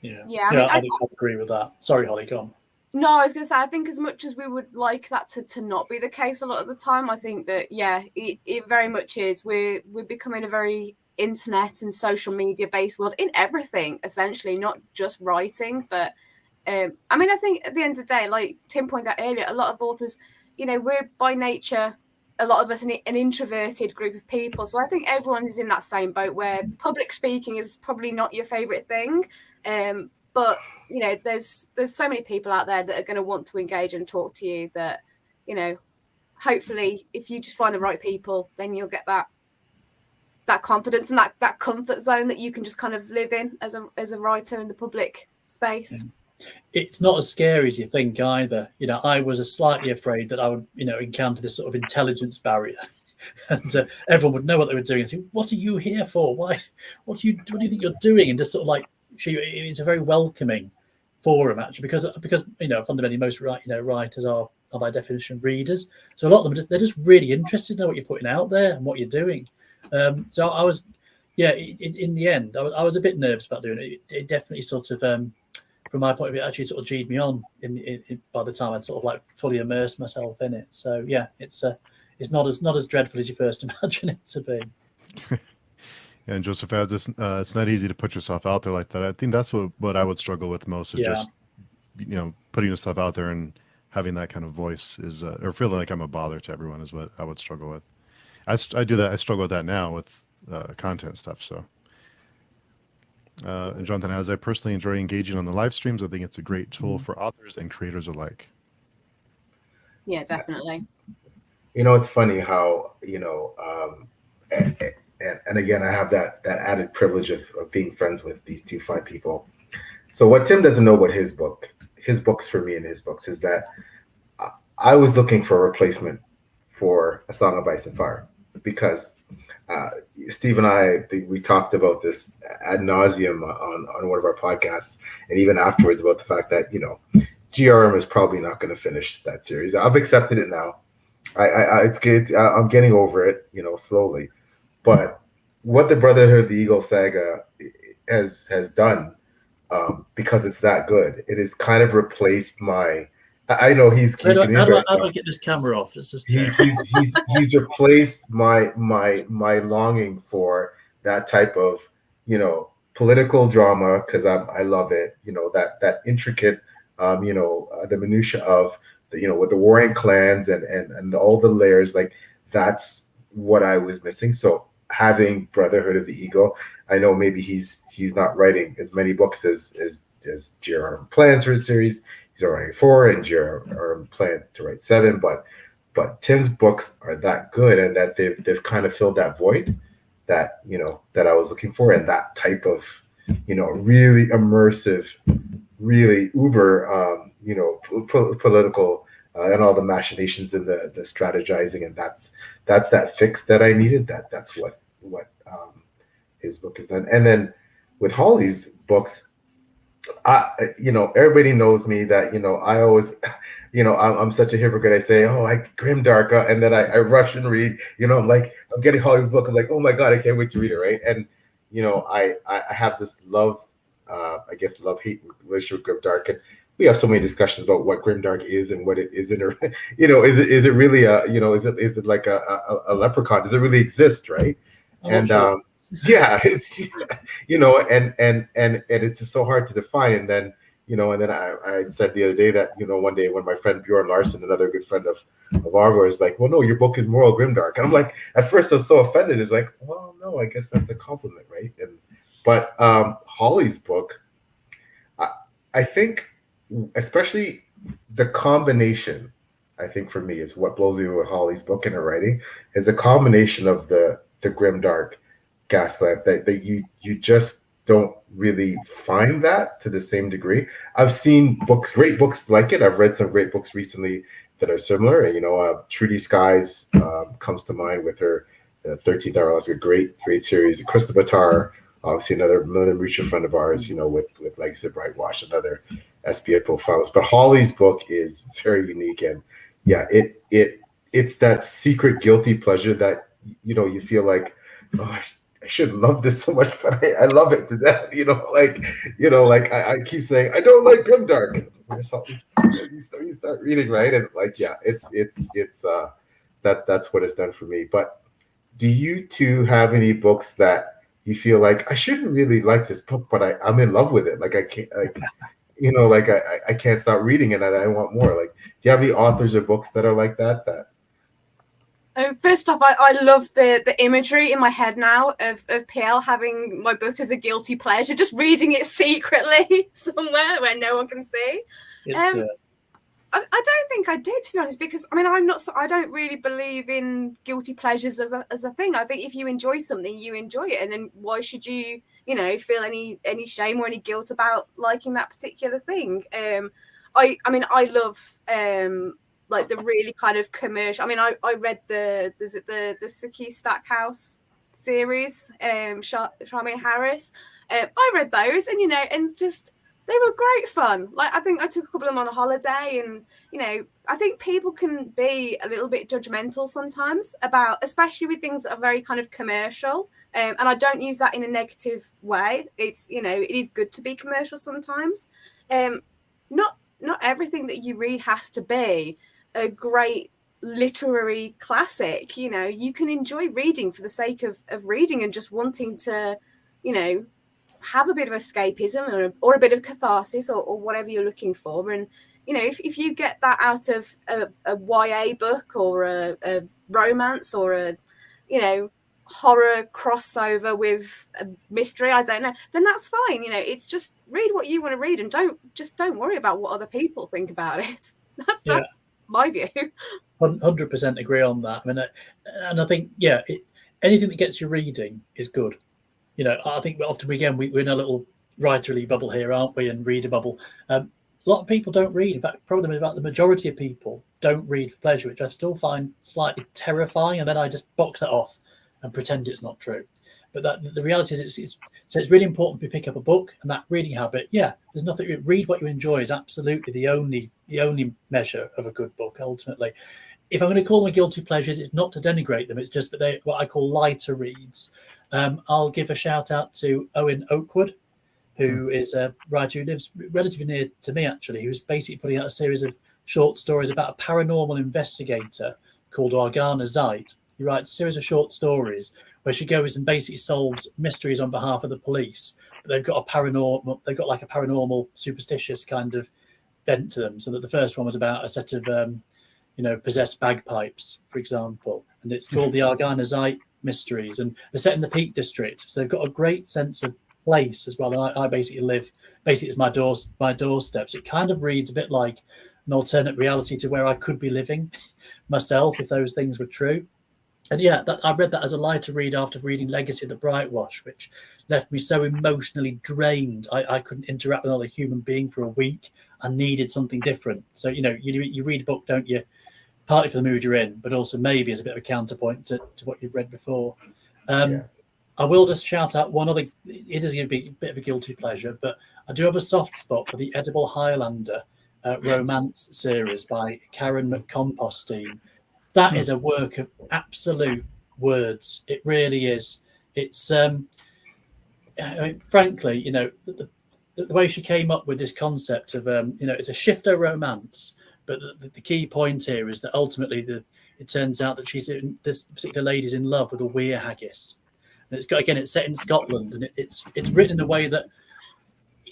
Yeah, I agree with that. Sorry, Holly, go on. No, I was going to say, I think as much as we would like that to not be the case a lot of the time, I think that, it very much is. We're becoming a very internet and social media based world in everything, essentially, not just writing. But I think at the end of the day, like Tim pointed out earlier, a lot of authors, we're by nature, a lot of us, an introverted group of people. So I think everyone is in that same boat where public speaking is probably not your favorite thing. But there's so many people out there that are going to want to engage and talk to you that, hopefully if you just find the right people, then you'll get that confidence and that comfort zone that you can just kind of live in as a writer in the public space. It's not as scary as you think either. I was slightly afraid that I would, encounter this sort of intelligence barrier. And everyone would know what they were doing and say, what are you here for? Why? What do you think you're doing? And just sort of like, it's a very welcoming forum actually, because fundamentally most writers are by definition readers. So a lot of them, they're just really interested in what you're putting out there and what you're doing. So I was, in the end, I was a bit nervous about doing it. It definitely sort of, from my point of view, actually sort of G'd me on by the time I'd sort of like fully immersed myself in it. So yeah, it's not as dreadful as you first imagine it to be. And Joseph adds, it's not easy to put yourself out there like that. I think that's what I would struggle with most is just, putting yourself out there and having that kind of voice is, or feeling like I'm a bother to everyone is what I would struggle with. I do that. I struggle with that now with content stuff. So And Jonathan, as I personally enjoy engaging on the live streams, I think it's a great tool for authors and creators alike. Yeah, definitely. It's funny how, and, and again, I have that added privilege of being friends with these two fine people. So what Tim doesn't know about his books for me and his books is that I was looking for a replacement for A Song of Ice and Fire because Steve and we talked about this ad nauseum on one of our podcasts, and even afterwards about the fact that GRM is probably not going to finish that series. I've accepted it now. It's good. I'm getting over it, slowly. But what the Brotherhood of the Eagle saga has done, because it's that good, it has kind of replaced my. I know he's keeping. How do I get this camera off? It's just he's replaced my longing for that type of political drama, because I love it. That intricate the minutia of with the warring clans and all the layers, like that's what I was missing. So having Brotherhood of the Eagle, I know maybe he's not writing as many books as J.R.R. plans for his series. He's already writing 4, and J.R.R. planned to write 7, but Tim's books are that good, and that they've kind of filled that void that that I was looking for, and that type of really immersive, really uber political and all the machinations and the strategizing, and that's that fix that I needed. That's what his book has done. And then with Holly's books, everybody knows me that I always I'm such a hypocrite. I say, oh, I grimdark, and then I rush and read. I'm getting Holly's book. I'm like, oh my god, I can't wait to read it, right? And I have this love hate relationship with grimdark, and we have so many discussions about what grimdark is and what it isn't, or is it really is it like a leprechaun? Does it really exist, right? And sure. Yeah, it's, and it's just so hard to define. And then I said the other day that one day when my friend Bjorn Larson, another good friend of ours, is like, well, no, your book is moral grimdark, and I'm like, at first I was so offended. It's like, well, no, I guess that's a compliment, right? But Holly's book, I think, especially the combination, I think for me is what blows me with Holly's book and her writing is a combination of the grimdark gaslamp that you just don't really find that to the same degree. I've seen great books like it. I've read some great books recently that are similar. And Trudy Skies comes to mind with her 13th Hour. That's a great series. Krista Batar, obviously another mutual friend of ours, with Legacy of Brightwash, another SBA profilist. But Holly's book is very unique, and yeah, it's that secret guilty pleasure that you feel like, oh, I shouldn't love this so much, but I love it to death. I keep saying I don't like grimdark. You start reading, right? And that's what it's done for me. But do you two have any books that you feel like I shouldn't really like this book, but I'm in love with it? Like I can't, I can't stop reading it, and I want more. Like, do you have any authors or books that are like that? First off, I love the imagery in my head now of PL having my book as a guilty pleasure, just reading it secretly somewhere where no one can see. I don't think I do, to be honest, because I don't really believe in guilty pleasures as a thing. I think if you enjoy something, you enjoy it, and then why should you feel any shame or any guilt about liking that particular thing? I love like the really kind of commercial. I read the Suki Stackhouse series, Charmaine Harris. I read those, and just they were great fun. Like, I think I took a couple of them on a holiday, and I think people can be a little bit judgmental sometimes about, especially with things that are very kind of commercial. And I don't use that in a negative way. It's it is good to be commercial sometimes. Not everything that you read has to be a great literary classic. You can enjoy reading for the sake of reading and just wanting to, have a bit of escapism or a bit of catharsis or whatever you're looking for. And, if you get that out of a YA book or a romance or horror crossover with a mystery, I don't know, then that's fine. You know, it's just read what you want to read and don't worry about what other people think about it. That's my view. 100% agree on that. I mean, and I think, anything that gets you reading is good. You know, I think often we're in a little writerly bubble here, aren't we? And reader bubble. A lot of people don't read. In fact, probably about the majority of people don't read for pleasure, which I still find slightly terrifying. And then I just box that off and pretend it's not true. But the reality is, it's really important to pick up a book, and that reading habit. Yeah, there's nothing. Read what you enjoy is absolutely the only measure of a good book. Ultimately, if I'm going to call them guilty pleasures, it's not to denigrate them. It's just that they're what I call lighter reads. I'll give a shout out to Owen Oakwood, who is a writer who lives relatively near to me, actually, who's basically putting out a series of short stories about a paranormal investigator called Arganzai. He writes a series of short stories where she goes and basically solves mysteries on behalf of the police. But they've got like a paranormal, superstitious kind of bent to them. So that the first one was about a set of, possessed bagpipes, for example, and it's called the Arganzai Mysteries, and they're set in the Peak District, so they've got a great sense of place as well. And I basically it's my doorstep. So it kind of reads a bit like an alternate reality to where I could be living myself if those things were true. And I read that as a lighter read after reading Legacy of the Brightwash, which left me so emotionally drained. I couldn't interact with another human being for a week. I needed something different. So, you read a book, don't you? Partly for the mood you're in, but also maybe as a bit of a counterpoint to what you've read before. I will just shout out one other. It is going to be a bit of a guilty pleasure, but I do have a soft spot for the Edible Highlander romance series by Karen McCompostine. That is a work of absolute words. It really is. It's frankly, the way she came up with this concept of it's a shifter romance, but the key point here is that ultimately it turns out that this particular lady's in love with a weir haggis. And it's set in Scotland, and it's written in a way that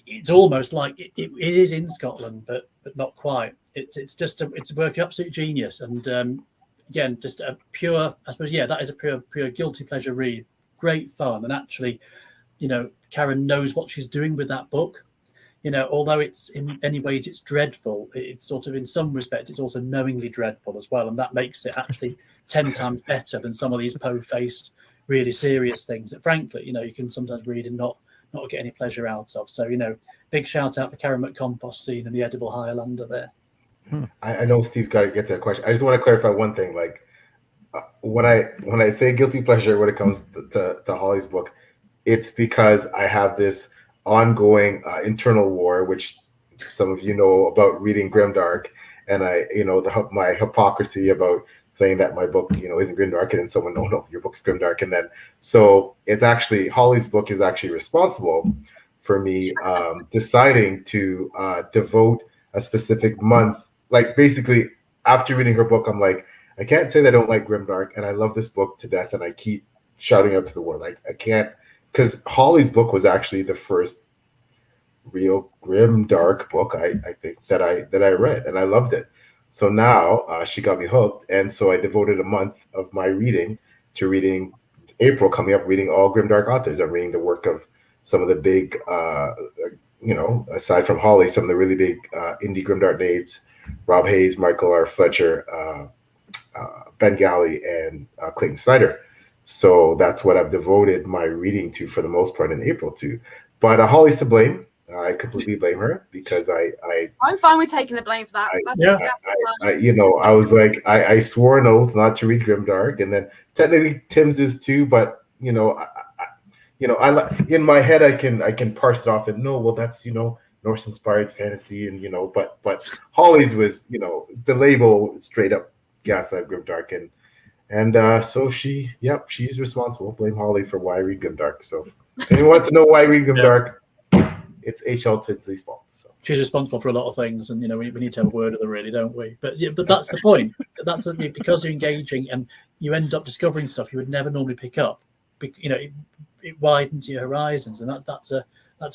it's almost like it is in Scotland, but not quite. It's a work of absolute genius, and again, just a pure, I suppose, that is a pure guilty pleasure read. Great fun, and actually, Karen knows what she's doing with that book. Although it's in many ways it's dreadful, it's sort of in some respect it's also knowingly dreadful as well, and that makes it actually 10 times better than some of these po-faced, really serious things that, frankly, you can sometimes read and not get any pleasure out of. So, big shout out for Karen McCompostine and the Edible Highlander there. I know Steve's got to get to that question. I just want to clarify one thing. Like, when I say guilty pleasure when it comes to Holly's book, it's because I have this ongoing internal war, which some of you know about reading grimdark, and my hypocrisy about saying that my book isn't grimdark, and then someone, no, your book's grimdark, and then so it's actually Holly's book is actually responsible for me deciding to devote a specific month. Like, basically, after reading her book, I'm like, I can't say that I don't like grimdark, and I love this book to death, and I keep shouting out to the world. Like, I can't, because Holly's book was actually the first real grimdark book I think that I read, and I loved it. So now she got me hooked, and so I devoted a month of my reading to reading April coming up, reading all grimdark authors. I'm reading the work of some of the big, aside from Holly, some of the really big indie grimdark names: Rob Hayes, Michael R. Fletcher, Ben Galley, and Clayton Snyder. So that's what I've devoted my reading to for the most part in April too. But Holly's to blame. I completely blame her because I'm fine with taking the blame for that. I was like, I swore an oath not to read grimdark, and then technically Tim's is too, but I in my head I can parse it off and no, well, that's Norse inspired fantasy, and but Holly's was the label straight up gaslight grimdark, and so she's responsible. Blame Holly for why I read grimdark. So if anyone wants to know why I read grimdark, it's H.L. Tinsley's fault. So she's responsible for a lot of things, and we need to have a word with her, really, don't we? But that's the point. That's because you're engaging, and you end up discovering stuff you would never normally pick up. It widens your horizons, and that's a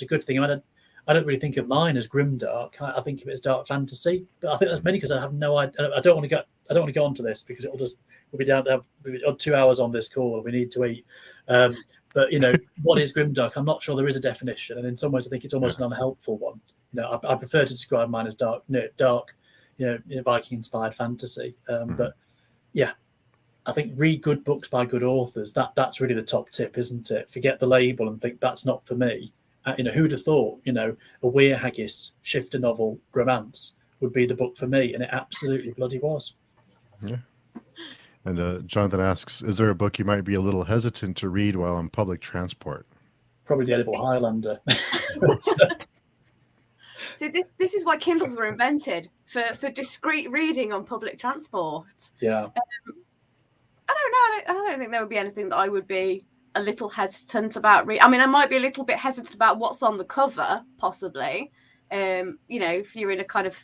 good thing. I mean, I don't really think of mine as grimdark. I think of it as dark fantasy. But I think that's mainly because I have no idea. I don't want to go onto this because we'll be down there. We'll be 2 hours on this call. We need to eat. But what is grimdark? I'm not sure there is a definition, and in some ways, I think it's almost an unhelpful one. I prefer to describe mine as dark, Viking-inspired fantasy. But yeah, I think read good books by good authors. That's really the top tip, isn't it? Forget the label and think that's not for me. Who'd have thought? A Weir Haggis shifter novel romance would be the book for me, and it absolutely bloody was. Yeah. And Jonathan asks, is there a book you might be a little hesitant to read while on public transport? Probably The Edible Highlander. So this is why Kindles were invented, for discreet reading on public transport. Yeah. I don't know. I don't think there would be anything that I would be a little hesitant about reading. I mean, I might be a little bit hesitant about what's on the cover, possibly. If you're in a kind of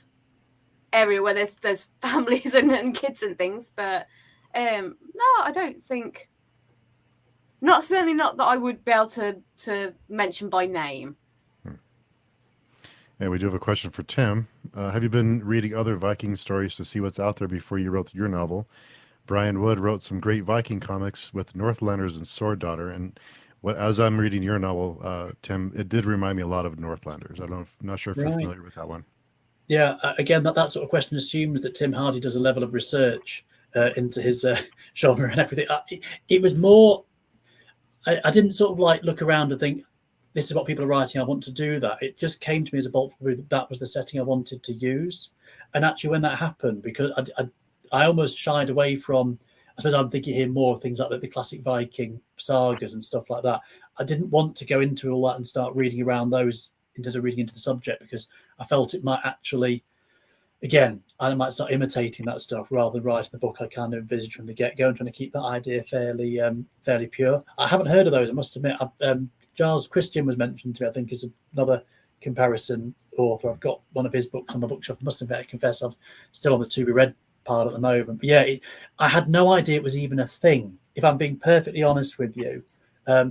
area where there's families and kids and things, but no, I don't think. Certainly not that I would be able to mention by name. And we do have a question for Tim. Have you been reading other Viking stories to see what's out there before you wrote your novel? Brian Wood wrote some great Viking comics with Northlanders and Sword Daughter, and as I'm reading your novel, Tim, it did remind me a lot of Northlanders. I'm not sure if you're familiar with that one. Yeah, again, that sort of question assumes that Tim Hardie does a level of research into his genre and everything. It was more, I didn't sort of like look around and think, this is what people are writing, I want to do that. It just came to me as a bolt that was the setting I wanted to use. And actually when that happened, because I almost shied away from, I suppose I'm thinking here more of things like the classic Viking sagas and stuff like that. I didn't want to go into all that and start reading around those in terms of reading into the subject, because I felt it might actually, again, I might start imitating that stuff rather than writing the book I kind of envisaged from the get-go and trying to keep that idea fairly pure. I haven't heard of those, I must admit. Giles Christian was mentioned to me, I think, is another comparison author. I've got one of his books on the bookshelf. I must admit, I confess, I'm still on the to-be-read part at the moment. But yeah, I had no idea it was even a thing, if I'm being perfectly honest with you.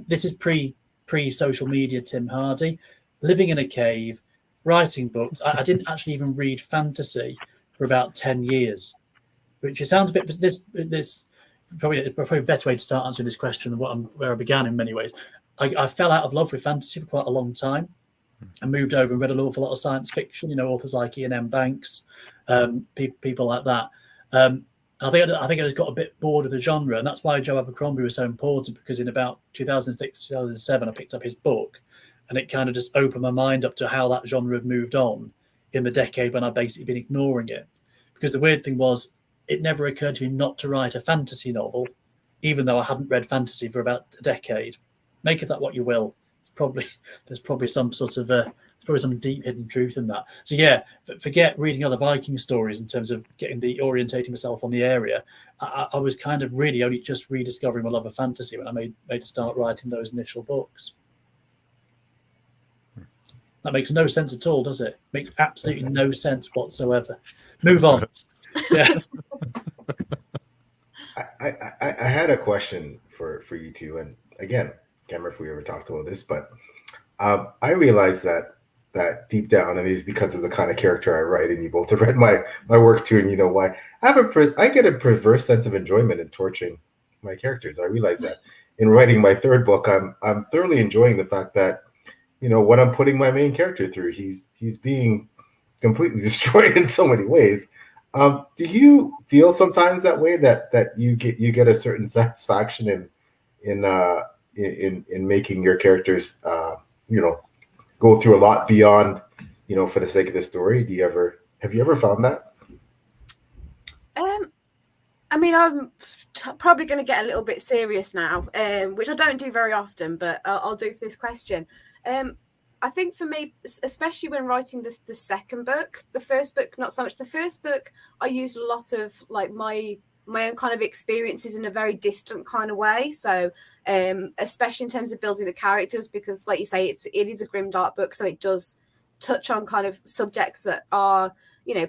This is pre-social media Tim Hardie, living in a cave, writing books. I didn't actually even read fantasy for about 10 years, which it sounds a bit, this probably a better way to start answering this question than where I began in many ways. I fell out of love with fantasy for quite a long time. I moved over and read an awful lot of science fiction, authors like Ian M. Banks, people like that. I think I just got a bit bored of the genre, and that's why Joe Abercrombie was so important, because in about 2006, 2007, I picked up his book, and it kind of just opened my mind up to how that genre had moved on in the decade when I'd basically been ignoring it. Because the weird thing was, it never occurred to me not to write a fantasy novel, even though I hadn't read fantasy for about a decade. Make of that what you will. There's probably some sort of some deep hidden truth in that. So yeah, forget reading other Viking stories in terms of orientating myself on the area. I was kind of really only just rediscovering my love of fantasy when I made to start writing those initial books. That makes no sense at all, does it? Makes absolutely no sense whatsoever. Move on. Yeah. I had a question for you two, and again, I can't remember if we ever talked about this, but I realized that deep down, and it's because of the kind of character I write, and you both have read my work too, and you know why. I get a perverse sense of enjoyment in torturing my characters. I realize that in writing my third book, I'm thoroughly enjoying the fact that, what I'm putting my main character through, he's being completely destroyed in so many ways. Do you feel sometimes that way, that you get a certain satisfaction in making your characters go through a lot beyond for the sake of the story? Have you ever found that? I mean, I'm probably going to get a little bit serious now, which I don't do very often, but I'll do for this question. I think for me, especially when writing the second book, the first book not so much. The first book, I used a lot of like my own kind of experiences in a very distant kind of way. So especially in terms of building the characters, because like you say, it is a grimdark book, so it does touch on kind of subjects that are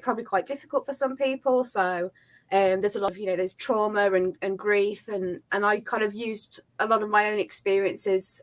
probably quite difficult for some people. So there's a lot of there's trauma and grief, and I kind of used a lot of my own experiences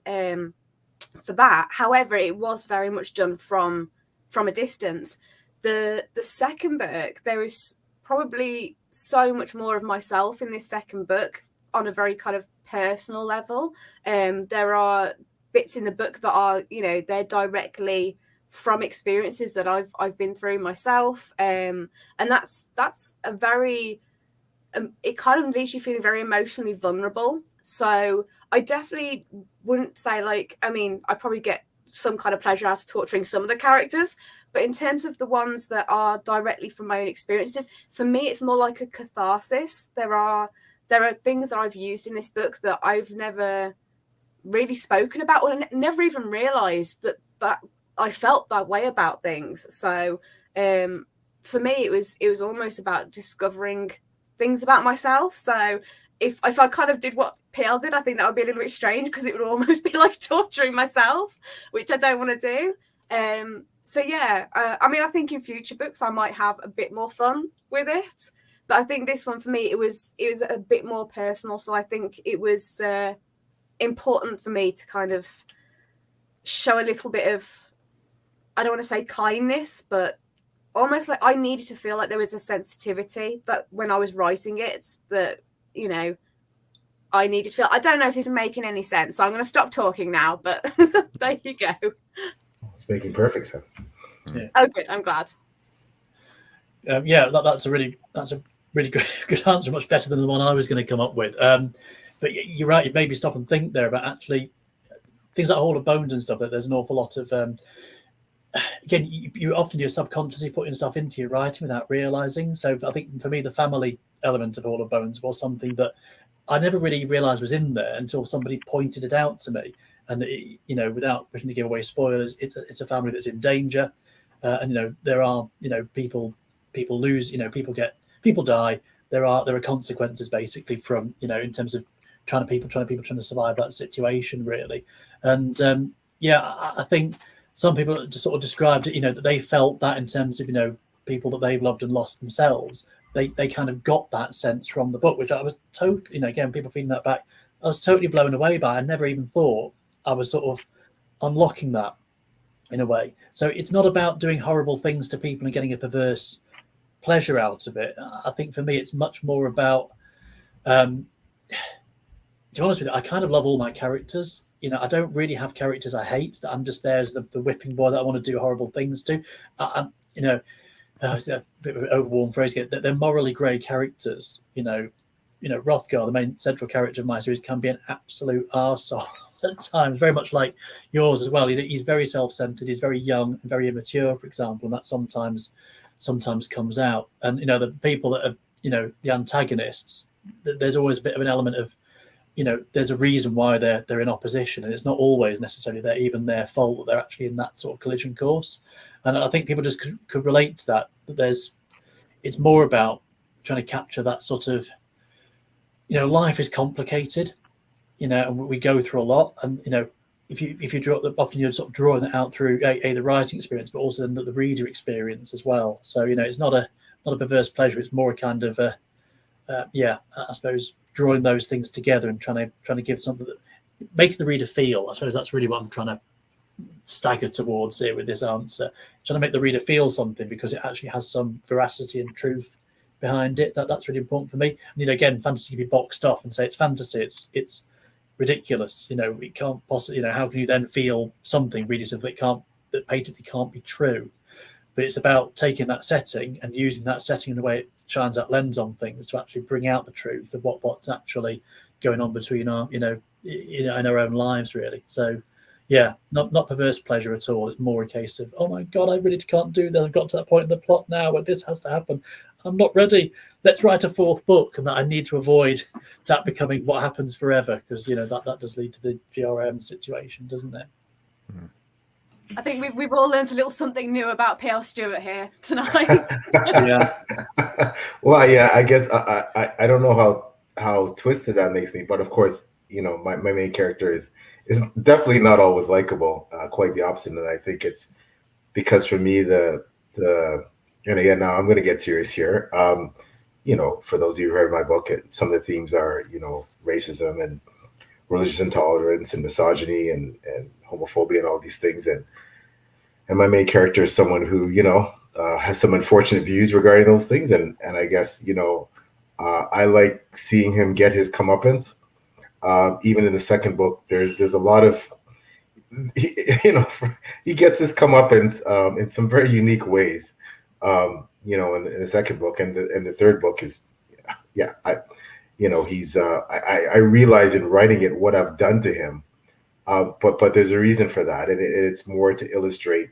for that. However, it was very much done from a distance. The second book, there is probably so much more of myself in this second book on a very kind of personal level. There are bits in the book that are, you know, they're directly from experiences that I've been through myself, and that's a very it kind of leaves you feeling very emotionally vulnerable. So I definitely wouldn't say, like, I mean, I probably get some kind of pleasure out of torturing some of the characters, but in terms of the ones that are directly from my own experiences, for me it's more like a catharsis. There are things that I've used in this book that I've never really spoken about, or never even realized that I felt that way about things. So for me it was almost about discovering things about myself. So if I kind of did what PL did, I think that would be a little bit strange, because it would almost be like torturing myself, which I don't want to do. So yeah, I mean, I think in future books I might have a bit more fun with it, but I think this one for me, it was a bit more personal. So I think it was important for me to kind of show a little bit of, I don't want to say kindness, but almost like I needed to feel like there was a sensitivity that when I was writing it, that, you know, I needed to feel. I don't know if this is making any sense, so I'm going to stop talking now, but there you go. It's making perfect sense. Yeah. Oh, good. I'm glad. Yeah, that's a really good answer, much better than the one I was going to come up with. But you're right, you maybe stop and think there about actually things like Hall of Bones and stuff, that there's an awful lot of again, you often, you're subconsciously putting stuff into your writing without realizing. So I think for me, the family element of Hall of Bones was something that I never really realized was in there until somebody pointed it out to me. And you know, without wishing to give away spoilers, it's a family that's in danger, and you know, there are, you know, people lose, you know, people die. There are consequences basically from, you know, in terms of trying to survive that situation, really. And yeah, I think some people just sort of described it, you know, that they felt that in terms of, you know, people that they've loved and lost themselves. They kind of got that sense from the book, which I was totally, you know, again, people feeding that back, I was totally blown away by. I never even thought I was sort of unlocking that in a way. So it's not about doing horrible things to people and getting a perverse pleasure out of it. I think for me, it's much more about, to be honest with you, I kind of love all my characters. You know, I don't really have characters I hate, that I'm just there as the whipping boy that I want to do horrible things to. You know, a bit of an overworn phrase, that they're morally grey characters. You know, Rothgar, the main central character of my series, can be an absolute arsehole at times, very much like yours as well. He's very self-centered, he's very young and very immature, for example, and that sometimes comes out. And you know, the people that are, you know, the antagonists, there's always a bit of an element of, you know, there's a reason why they're in opposition, and it's not always necessarily even their fault that they're actually in that sort of collision course. And I think people just could relate to that it's more about trying to capture that sort of, you know, life is complicated, you know, and we go through a lot. And you know, if you draw, often you're sort of drawing it out through the writing experience, but also then the reader experience as well. So you know, it's not a perverse pleasure. It's more a kind of I suppose drawing those things together and trying to give something that making the reader feel. I suppose that's really what I'm trying to stagger towards here with this answer. Trying to make the reader feel something because it actually has some veracity and truth behind it. That's really important for me. And, you know, again, fantasy can be boxed off and say it's fantasy. It's ridiculous. You know, it can't possibly. You know, how can you then feel something really something that patently can't be true? But it's about taking that setting and using that setting in the way it shines that lens on things to actually bring out the truth of what's actually going on between our, you know, in our own lives, really. So, yeah, not perverse pleasure at all. It's more a case of, oh my God, I really can't do this. I've got to that point in the plot now where this has to happen. I'm not ready. Let's write a fourth book, and that I need to avoid that becoming what happens forever, because you know that does lead to the GRM situation, doesn't it? Mm-hmm. I think we've all learned a little something new about P.L. Stuart here tonight. Yeah. Well, yeah, I guess I don't know how twisted that makes me, but of course, you know, my main character is definitely not always likable. Quite the opposite, and I think it's because for me the and again, now I'm going to get serious here. You know, for those of you who read my book, some of the themes are, you know, racism and religious intolerance and misogyny and homophobia and all these things. And my main character is someone who, has some unfortunate views regarding those things. And I guess, I like seeing him get his comeuppance. Even in the second book, there's a lot of, he gets his comeuppance in some very unique ways. In the second book, and the third book is, he's I realize in writing it what I've done to him, but there's a reason for that, and it's more to illustrate,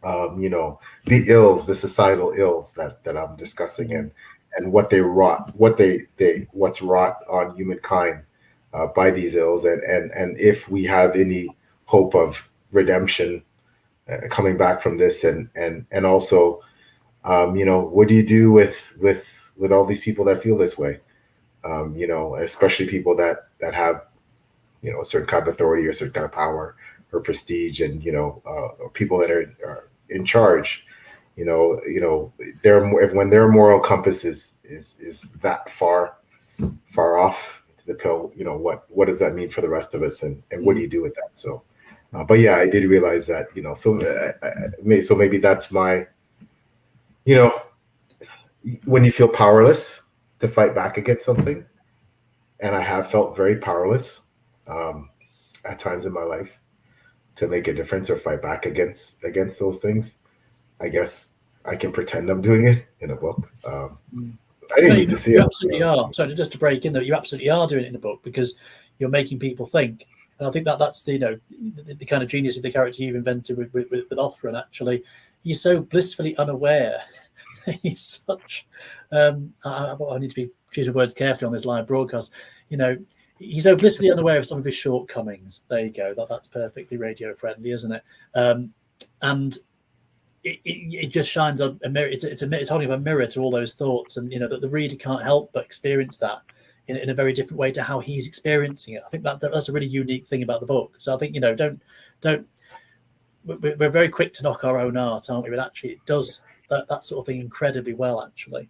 the ills, the societal ills that I'm discussing, and what they wrought, what's wrought on humankind by these ills, and if we have any hope of redemption coming back from this, and also, what do you do with all these people that feel this way? Especially people that have, a certain kind of authority or a certain kind of power or prestige, and people that are in charge. When their moral compass is that far off to the pill, what does that mean for the rest of us, and what do you do with that? So, but yeah, I did realize that, so maybe that's my, when you feel powerless to fight back against something, and I have felt very powerless at times in my life to make a difference or fight back against those things. I guess I can pretend I'm doing it in a book. I didn't need to see you it. Absolutely are. So just to break in, though, you absolutely are doing it in a book because you're making people think, and I think that's the the kind of genius of the character you've invented with Othran. Actually, he's so blissfully unaware. He's such. I need to be choosing words carefully on this live broadcast. He's so blissfully unaware of some of his shortcomings. There you go. That's perfectly radio friendly, isn't it? And it just shines a mirror. It's holding up a mirror to all those thoughts, and that the reader can't help but experience that in a very different way to how he's experiencing it. I think that's a really unique thing about the book. So I think don't. We're very quick to knock our own art, aren't we? But actually, it does that sort of thing incredibly well. Actually,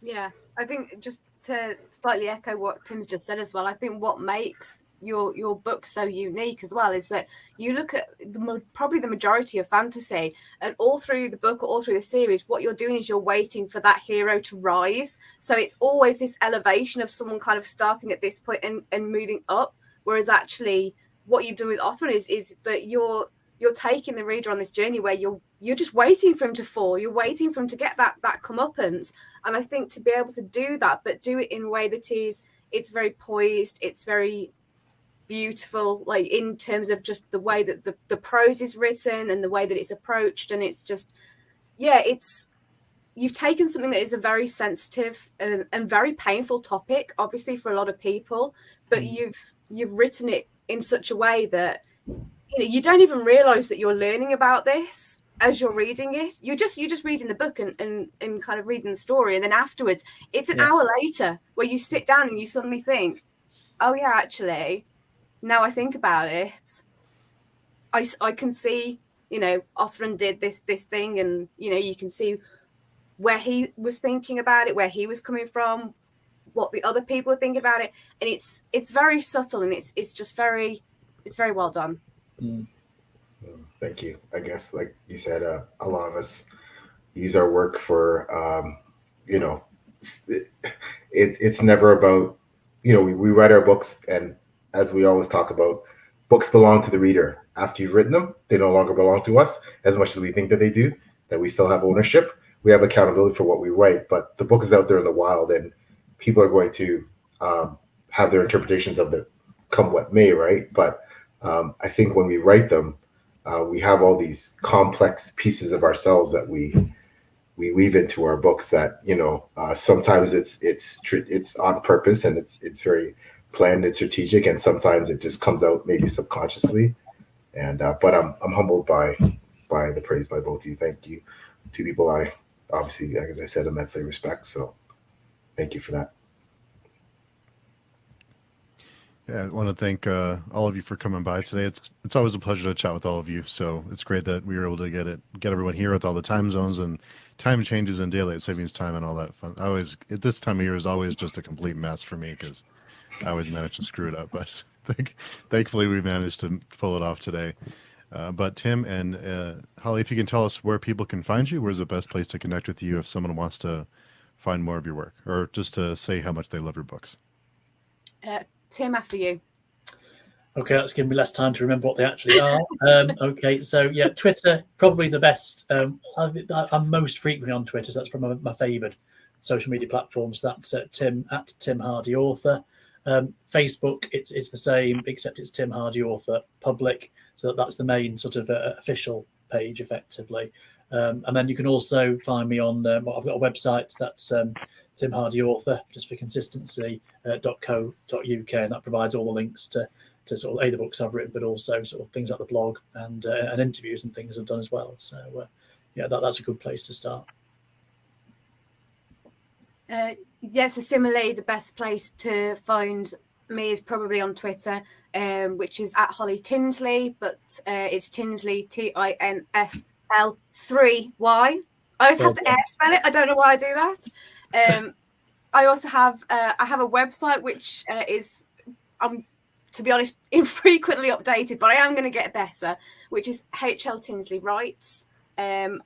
yeah, I think just to slightly echo what Tim's just said as well, I think what makes your book so unique as well is that you look at probably the majority of fantasy, and all through the book or all through the series, what you're doing is you're waiting for that hero to rise. So it's always this elevation of someone kind of starting at this point and moving up, whereas actually what you've done with Othran is that you're taking the reader on this journey where you're just waiting for him to fall, you're waiting for him to get that comeuppance. And I think to be able to do that, but do it in a way that it's very poised, it's very beautiful, like in terms of just the way that the prose is written and the way that it's approached, and it's just, you've taken something that is a very sensitive and very painful topic, obviously for a lot of people, but you've written it in such a way that you don't even realize that you're learning about this as you're reading it. You're just reading the book and kind of reading the story, and then afterwards it's an hour later where you sit down and you suddenly think, oh yeah, actually, now I think about it, I can see, Othran did this thing, and you can see where he was thinking about it, where he was coming from, what the other people are thinking about it, and it's very subtle, and it's just very well done. Thank you. I guess, like you said, a lot of us use our work for, it's never about, we write our books, and as we always talk about, books belong to the reader. After you've written them, they no longer belong to us as much as we think that they do, that we still have ownership. We have accountability for what we write, but the book is out there in the wild, and people are going to have their interpretations of it come what may, right? But I think when we write them, we have all these complex pieces of ourselves that we weave into our books that, sometimes it's on purpose, and it's very planned and strategic, and sometimes it just comes out maybe subconsciously. And but I'm humbled by the praise by both of you. Thank you. Two people I obviously, as I said, immensely respect. So thank you for that. Yeah, I want to thank all of you for coming by today. It's always a pleasure to chat with all of you. So it's great that we were able to get everyone here with all the time zones and time changes and daylight savings time and all that fun. At this time of year is always just a complete mess for me because I always manage to screw it up, but thankfully we managed to pull it off today. But Tim and Holly, if you can tell us where people can find you, where's the best place to connect with you if someone wants to find more of your work, or just to say how much they love your books. Tim, after you. Okay, that's giving me less time to remember what they actually are. Okay, so yeah, Twitter, probably the best. I'm most frequently on Twitter, so that's probably my favoured social media platforms. That's Tim Hardie Author. Facebook, it's the same, except it's Tim Hardie Author Public. So that's the main sort of official page, effectively. And then you can also find me on, I've got a website that's Tim Hardie Author, just for consistency, .co.uk, and that provides all the links to sort of the books I've written, but also sort of things like the blog and interviews and things I've done as well. So yeah, that's a good place to start. Yes, so similarly, the best place to find me is probably on Twitter, which is at Holly Tinsley, but it's Tinsley, Tinsl 3Y. I always have to air spell it. I don't know why I do that. I also have a website which is to be honest, infrequently updated, but I am going to get better, which is Hl Tinsley Writes. And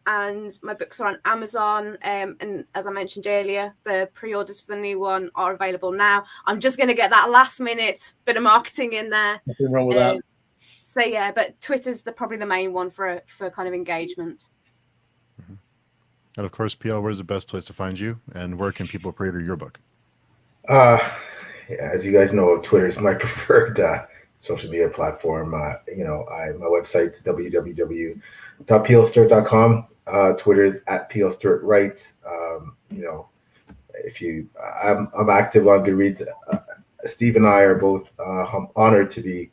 my books are on Amazon. And as I mentioned earlier, the pre-orders for the new one are available now. I'm just going to get that last minute bit of marketing in there. Nothing wrong with that. So yeah, but Twitter's probably the main one for kind of engagement. Mm-hmm. And of course, PL, where's the best place to find you, and where can people pre-order your book? As you guys know, Twitter is my preferred social media platform. My website's www.plstuart.com. Twitter is at plstuartwrites. I'm active on Goodreads. Steve and I are both honored to be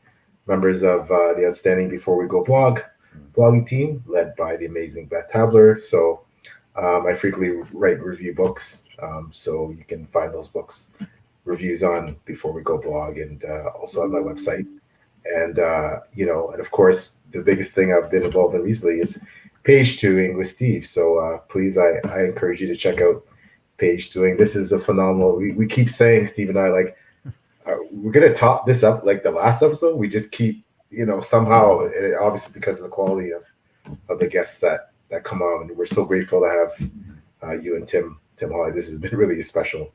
members of the Outstanding Before We Go blogging team, led by the amazing Beth Tabler. So I frequently write and review books. So you can find those books reviews on Before We Go blog, and also on my website. And and of course, the biggest thing I've been involved in recently is Page Chewing with Steve. So please, I encourage you to check out Page Chewing. This is a phenomenal. We keep saying, Steve and I, like, we're gonna top this up like the last episode. We just keep, somehow, obviously because of the quality of the guests that come on, and we're so grateful to have you and Tim Hardie. This has been really a special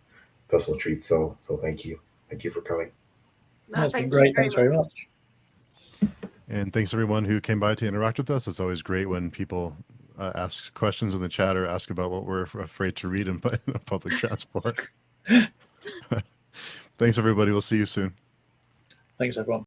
treat. So thank you for coming. That's been great. Thanks very much. And thanks everyone who came by to interact with us. It's always great when people ask questions in the chat or ask about what we're afraid to read in public transport. Thanks everybody. We'll see you soon. Thanks everyone.